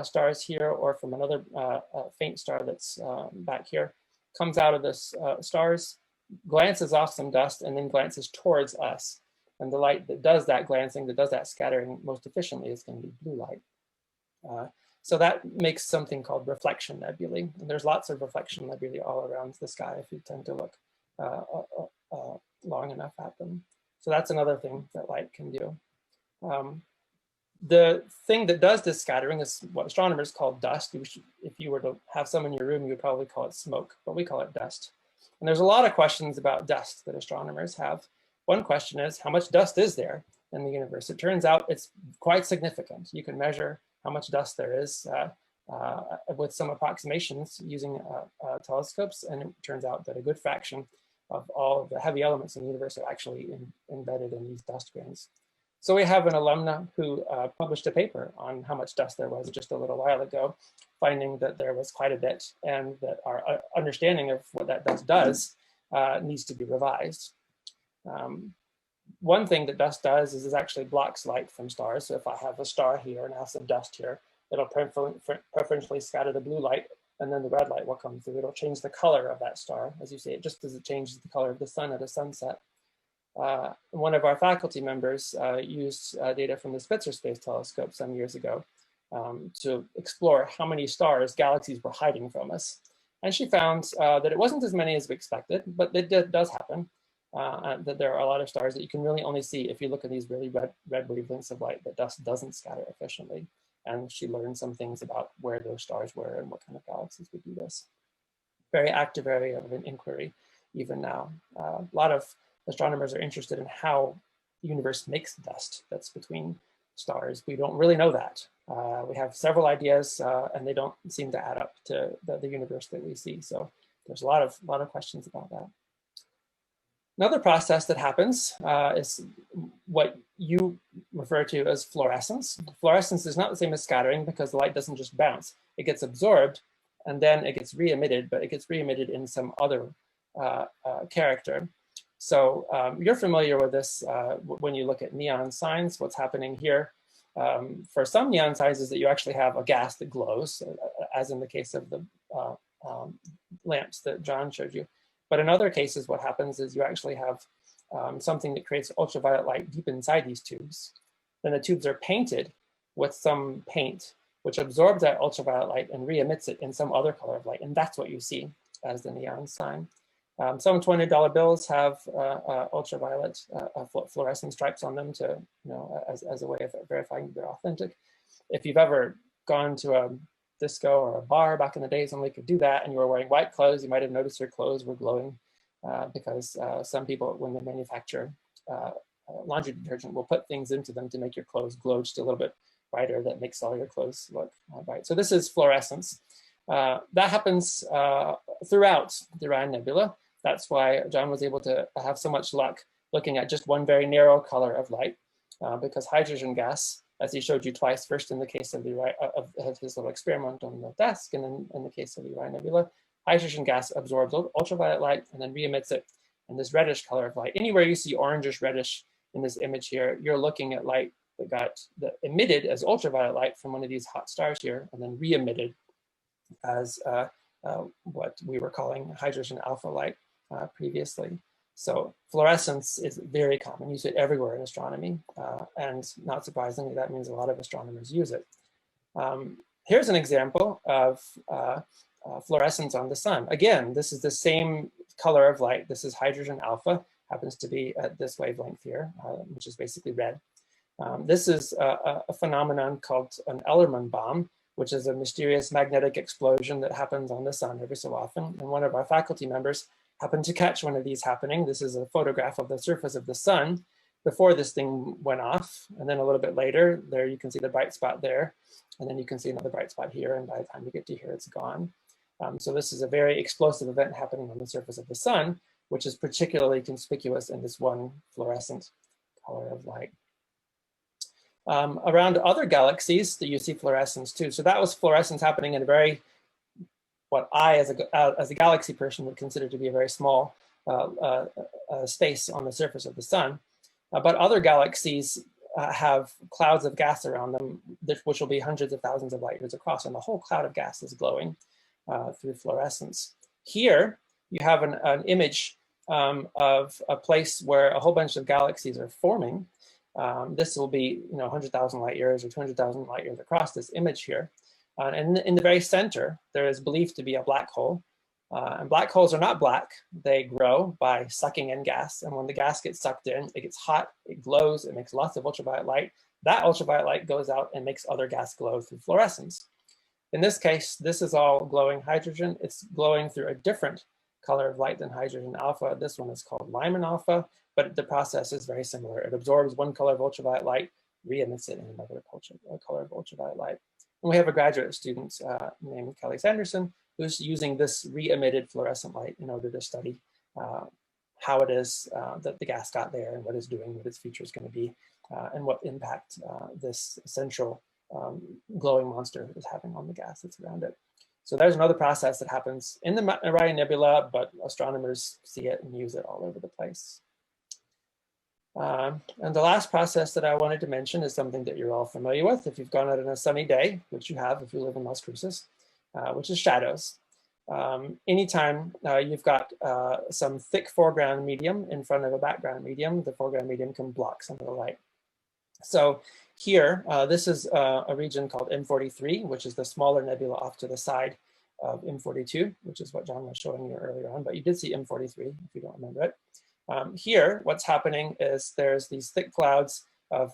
stars here, or from another faint star that's back here, comes out of this stars, glances off some dust, and then glances towards us. And the light that does that glancing, that does that scattering most efficiently is going to be blue light. So that makes something called reflection nebulae. And there's lots of reflection nebulae all around the sky if you tend to look long enough at them. So that's another thing that light can do. The thing that does this scattering is what astronomers call dust. If you were to have some in your room, you would probably call it smoke, but we call it dust. And there's a lot of questions about dust that astronomers have. One question is, how much dust is there in the universe? It turns out it's quite significant. You can measure how much dust there is with some approximations using telescopes, and it turns out that a good fraction of all of the heavy elements in the universe are actually embedded in these dust grains. So we have an alumna who published a paper on how much dust there was just a little while ago, finding that there was quite a bit, and that our understanding of what that dust does needs to be revised. One thing that dust does is it actually blocks light from stars. So if I have a star here and I have some dust here, it'll preferentially scatter the blue light, and then the red light will come through. It'll change the color of that star, as you see it, just as it changes the color of the sun at a sunset. One of our faculty members used data from the Spitzer Space Telescope some years ago to explore how many stars galaxies were hiding from us. And she found that it wasn't as many as we expected, but it does happen. That there are a lot of stars that you can really only see if you look at these really red wavelengths of light that dust doesn't scatter efficiently. And she learned some things about where those stars were and what kind of galaxies would do this. Very active area of an inquiry even now. A lot of astronomers are interested in how the universe makes dust that's between stars. We don't really know that. We have several ideas and they don't seem to add up to the universe that we see. So there's a lot of questions about that. Another process that happens is what you refer to as fluorescence. Fluorescence is not the same as scattering because the light doesn't just bounce. It gets absorbed and then it gets re-emitted, but it gets re-emitted in some other character. So you're familiar with this when you look at neon signs. What's happening here for some neon signs is that you actually have a gas that glows, as in the case of the lamps that John showed you. But in other cases, what happens is you actually have something that creates ultraviolet light deep inside these tubes. Then the tubes are painted with some paint, which absorbs that ultraviolet light and re-emits it in some other color of light. And that's what you see as the neon sign. Some $20 bills have ultraviolet fluorescent stripes on them to, as a way of verifying they're authentic. If you've ever gone to a disco or a bar back in the days when we could do that and you were wearing white clothes, you might have noticed your clothes were glowing because some people, when they manufacture laundry detergent, will put things into them to make your clothes glow just a little bit brighter. That makes all your clothes look bright. So this is fluorescence. That happens throughout the Orion Nebula. That's why John was able to have so much luck looking at just one very narrow color of light because hydrogen gas, as he showed you twice, first in the case of his little experiment on the desk, and then in the case of the Orion Nebula, hydrogen gas absorbs ultraviolet light and then re-emits it in this reddish color of light. Anywhere you see orangish reddish in this image here, you're looking at light that got emitted as ultraviolet light from one of these hot stars here, and then re-emitted as what we were calling hydrogen alpha light previously. So fluorescence is very common. You see it everywhere in astronomy. And not surprisingly, that means a lot of astronomers use it. Here's an example of fluorescence on the sun. Again, this is the same color of light. This is hydrogen alpha, happens to be at this wavelength here, which is basically red. This is a phenomenon called an Ellerman bomb, which is a mysterious magnetic explosion that happens on the sun every so often. And one of our faculty members happened to catch one of these happening. This is a photograph of the surface of the sun before this thing went off. And then a little bit later, there you can see the bright spot there. And then you can see another bright spot here. And by the time you get to here, it's gone. So this is a very explosive event happening on the surface of the sun, which is particularly conspicuous in this one fluorescent color of light. Around other galaxies that you see fluorescence too. So that was fluorescence happening in a very, what I as a galaxy person would consider to be a very small space on the surface of the sun. But other galaxies have clouds of gas around them, which will be hundreds of thousands of light years across, and the whole cloud of gas is glowing through fluorescence. Here, you have an image of a place where a whole bunch of galaxies are forming. This will be 100,000 light years or 200,000 light years across this image here. And in the very center, there is believed to be a black hole. And black holes are not black. They grow by sucking in gas. And when the gas gets sucked in, it gets hot, it glows, it makes lots of ultraviolet light. That ultraviolet light goes out and makes other gas glow through fluorescence. In this case, this is all glowing hydrogen. It's glowing through a different color of light than hydrogen alpha. This one is called Lyman alpha, but the process is very similar. It absorbs one color of ultraviolet light, re-emits it in another color of ultraviolet light. And we have a graduate student named Kelly Sanderson who's using this re-emitted fluorescent light in order to study how it is that the gas got there and what it's doing, what its future is going to be, and what impact this central glowing monster is having on the gas that's around it. So there's another process that happens in the Orion Nebula, but astronomers see it and use it all over the place. And the last process that I wanted to mention is something that you're all familiar with if you've gone out on a sunny day, which you have if you live in Las Cruces, which is shadows. Anytime you've got some thick foreground medium in front of a background medium, the foreground medium can block some of the light. So here, this is a region called M43, which is the smaller nebula off to the side of M42, which is what John was showing you earlier on, but you did see M43 if you don't remember it. Here, what's happening is there's these thick clouds of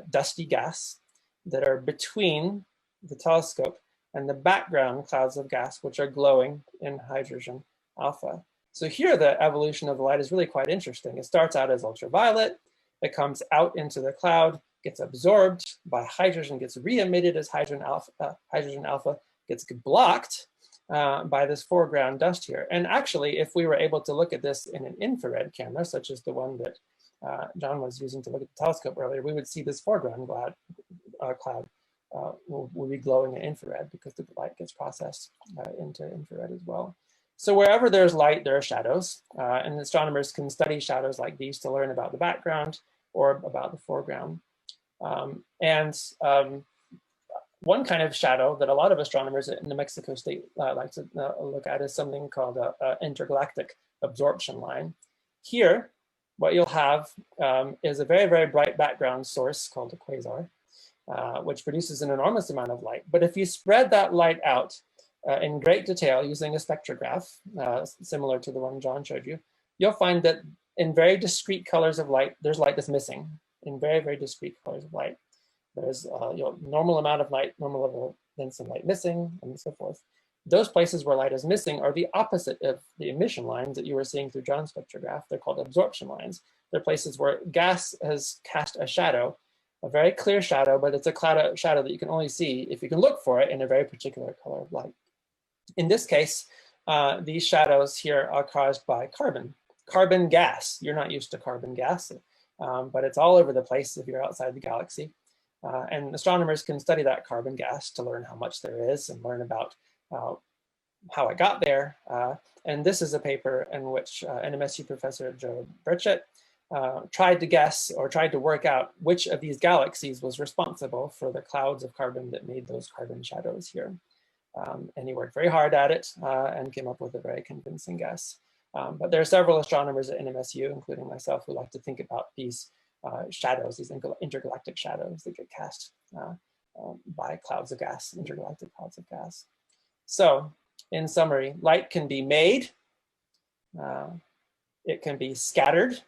dusty gas that are between the telescope and the background clouds of gas, which are glowing in hydrogen alpha. So here, the evolution of the light is really quite interesting. It starts out as ultraviolet, it comes out into the cloud, gets absorbed by hydrogen, gets re-emitted as hydrogen alpha, gets blocked by this foreground dust here. And actually, if we were able to look at this in an infrared camera, such as the one that John was using to look at the telescope earlier, we would see this foreground cloud will be glowing in infrared because the light gets processed into infrared as well. So wherever there's light, there are shadows, and astronomers can study shadows like these to learn about the background or about the foreground. One kind of shadow that a lot of astronomers in New Mexico State like to look at is something called an intergalactic absorption line. Here, what you'll have is a very, very bright background source called a quasar, which produces an enormous amount of light. But if you spread that light out in great detail using a spectrograph, similar to the one John showed you, you'll find that in very discrete colors of light, there's light that's missing in very, very discrete colors of light. There's normal amount of light, normal level, then some light missing, and so forth. Those places where light is missing are the opposite of the emission lines that you were seeing through John's spectrograph. They're called absorption lines. They're places where gas has cast a shadow, a very clear shadow, but it's a shadow that you can only see if you can look for it in a very particular color of light. In this case, these shadows here are caused by carbon gas. You're not used to carbon gas, but it's all over the place if you're outside the galaxy. And astronomers can study that carbon gas to learn how much there is and learn about how it got there. And this is a paper in which NMSU professor Joe Burchett tried to guess or tried to work out which of these galaxies was responsible for the clouds of carbon that made those carbon shadows here. And he worked very hard at it and came up with a very convincing guess. But there are several astronomers at NMSU, including myself, who like to think about these shadows, these intergalactic shadows that get cast by clouds of gas, intergalactic clouds of gas. So in summary, light can be made, it can be scattered,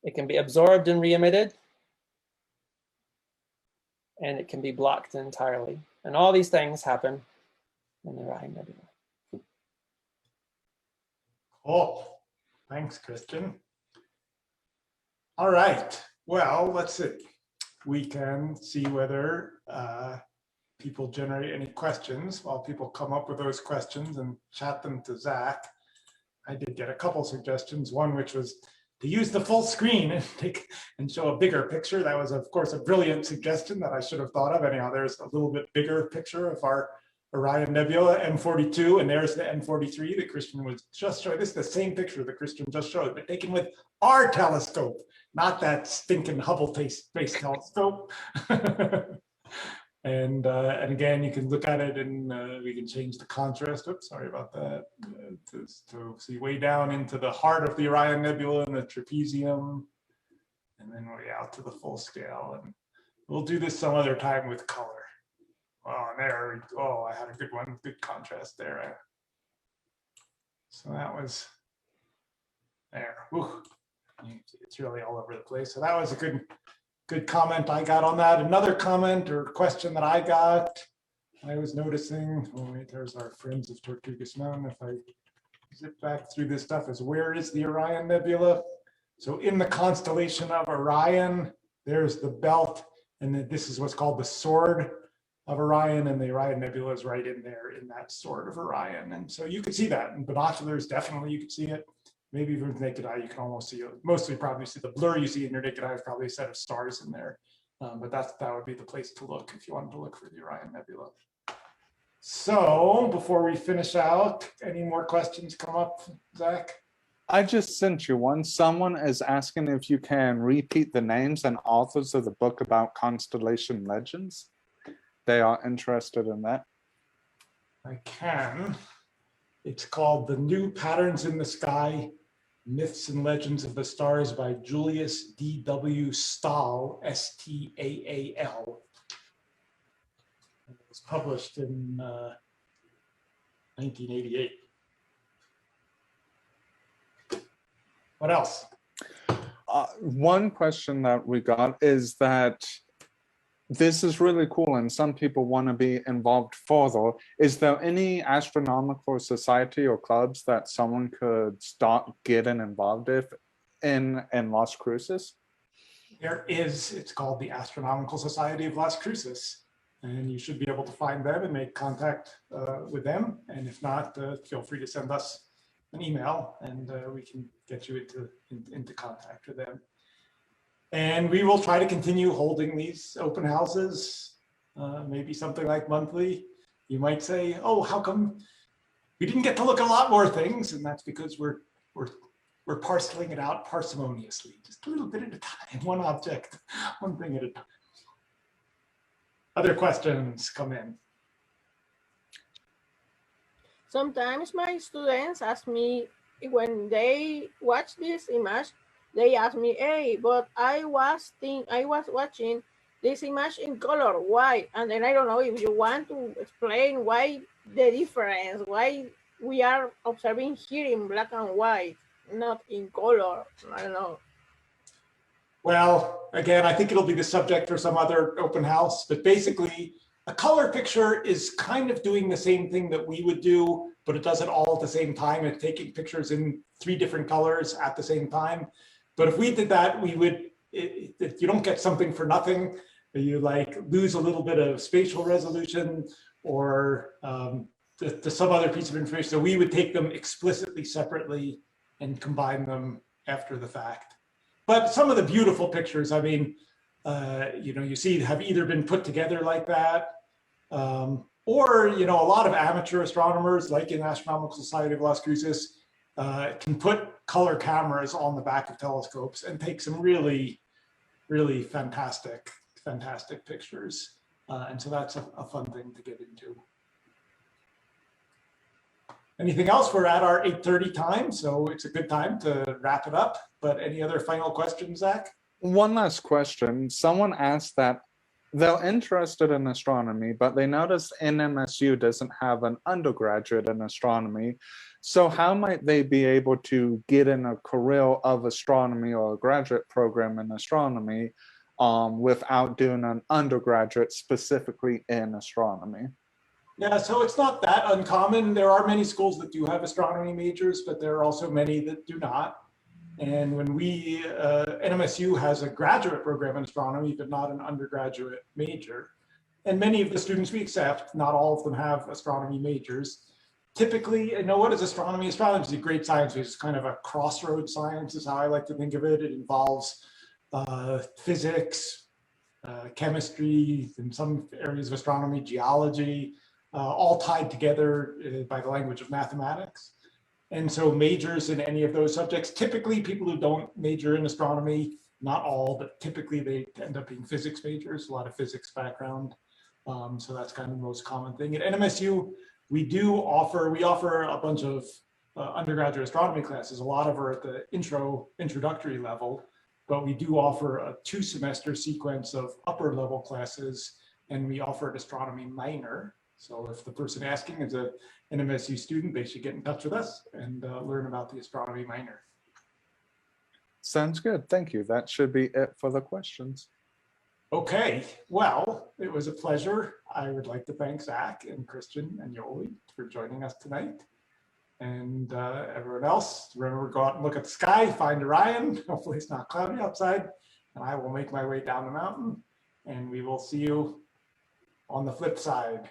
it can be absorbed and re-emitted, and it can be blocked entirely. And all these things happen in the Orion Nebula. Cool. Thanks, Christian. All right. Well, let's see. We can see whether people generate any questions while people come up with those questions and chat them to Zach. I did get a couple suggestions. One which was to use the full screen and show a bigger picture. That was, of course, a brilliant suggestion that I should have thought of. Anyhow, there's a little bit bigger picture of our Orion Nebula, M42, and there's the M43 that Christian was just showing. This is the same picture that Christian just showed, but taken with our telescope, not that stinking Hubble Space Telescope. And again, you can look at it and we can change the contrast. Oops, sorry about that. To see way down into the heart of the Orion Nebula and the trapezium, and then way out to the full scale. And we'll do this some other time with color. Oh, there. Oh, I had a good one. Good contrast there. So that was there. Whew. It's really all over the place. So that was a good comment I got on that. Another comment or question that I got, I was noticing, oh wait, there's our friends of Tortugas Mountain. If I zip back through this stuff, is where is the Orion Nebula? So in the constellation of Orion, there's the belt, and then this is what's called the sword of Orion, and the Orion Nebula is right in there in that sword of Orion. And so you can see that in binoculars, definitely you can see it. Maybe even with naked eye, you can almost see it. Mostly probably see the blur you see in your naked eye is probably a set of stars in there. But that would be the place to look if you wanted to look for the Orion Nebula. So before we finish out, any more questions come up, Zach? I just sent you one. Someone is asking if you can repeat the names and authors of the book about constellation legends. They are interested in that. I can. It's called The New Patterns in the Sky, Myths and Legends of the Stars by Julius D.W. Stahl, S-T-A-A-L. It was published in 1988. What else? One question that we got is that this is really cool and some people want to be involved further. Is there any astronomical society or clubs that someone could start getting involved in Las Cruces? There is. It's called the Astronomical Society of Las Cruces. And you should be able to find them and make contact with them. And if not, feel free to send us an email and we can get you into contact with them. And we will try to continue holding these open houses, maybe something like monthly. You might say, oh, how come we didn't get to look at a lot more things? And that's because we're parceling it out parsimoniously, just a little bit at a time, one object, one thing at a time. Other questions come in. Sometimes my students ask me when they watch this image, they ask me, hey, but I was watching this image in color. Why? And then I don't know if you want to explain why the difference, why we are observing here in black and white, not in color. I don't know. Well, again, I think it'll be the subject for some other open house, but basically a color picture is kind of doing the same thing that we would do, but it does it all at the same time. It's taking pictures in 3 different colors at the same time. But if we did that, we would, you don't get something for nothing. You like lose a little bit of spatial resolution or to some other piece of information. So we would take them explicitly separately and combine them after the fact. But some of the beautiful pictures, I mean, you see have either been put together like that, or, a lot of amateur astronomers, like in Astronomical Society of Las Cruces, can put color cameras on the back of telescopes and take some really, really fantastic pictures. And so that's a fun thing to get into. Anything else? We're at our 8:30 time, so it's a good time to wrap it up. But any other final questions, Zach? One last question. Someone asked that they're interested in astronomy, but they noticed NMSU doesn't have an undergraduate in astronomy. So how might they be able to get in a career of astronomy or a graduate program in astronomy without doing an undergraduate specifically in astronomy? Yeah, so it's not that uncommon. There are many schools that do have astronomy majors, but there are also many that do not. And when NMSU has a graduate program in astronomy, but not an undergraduate major. And many of the students we accept, not all of them have astronomy majors. Typically, what is astronomy? Astronomy is a great science. It's kind of a crossroad science is how I like to think of it. It involves physics, chemistry, in some areas of astronomy, geology, all tied together by the language of mathematics. And so majors in any of those subjects, typically people who don't major in astronomy, not all, but typically they end up being physics majors, a lot of physics background. So that's kind of the most common thing. At NMSU, we offer a bunch of undergraduate astronomy classes. A lot of are at the introductory level, but we do offer a 2-semester sequence of upper level classes, and we offer an astronomy minor. So if the person asking is an NMSU student, they should get in touch with us and learn about the astronomy minor. Sounds good. Thank you. That should be it for the questions. Okay, well, it was a pleasure. I would like to thank Zach and Christian and Yoli for joining us tonight. And everyone else, remember, go out and look at the sky, find Orion. Hopefully it's not cloudy outside. And I will make my way down the mountain, and we will see you on the flip side.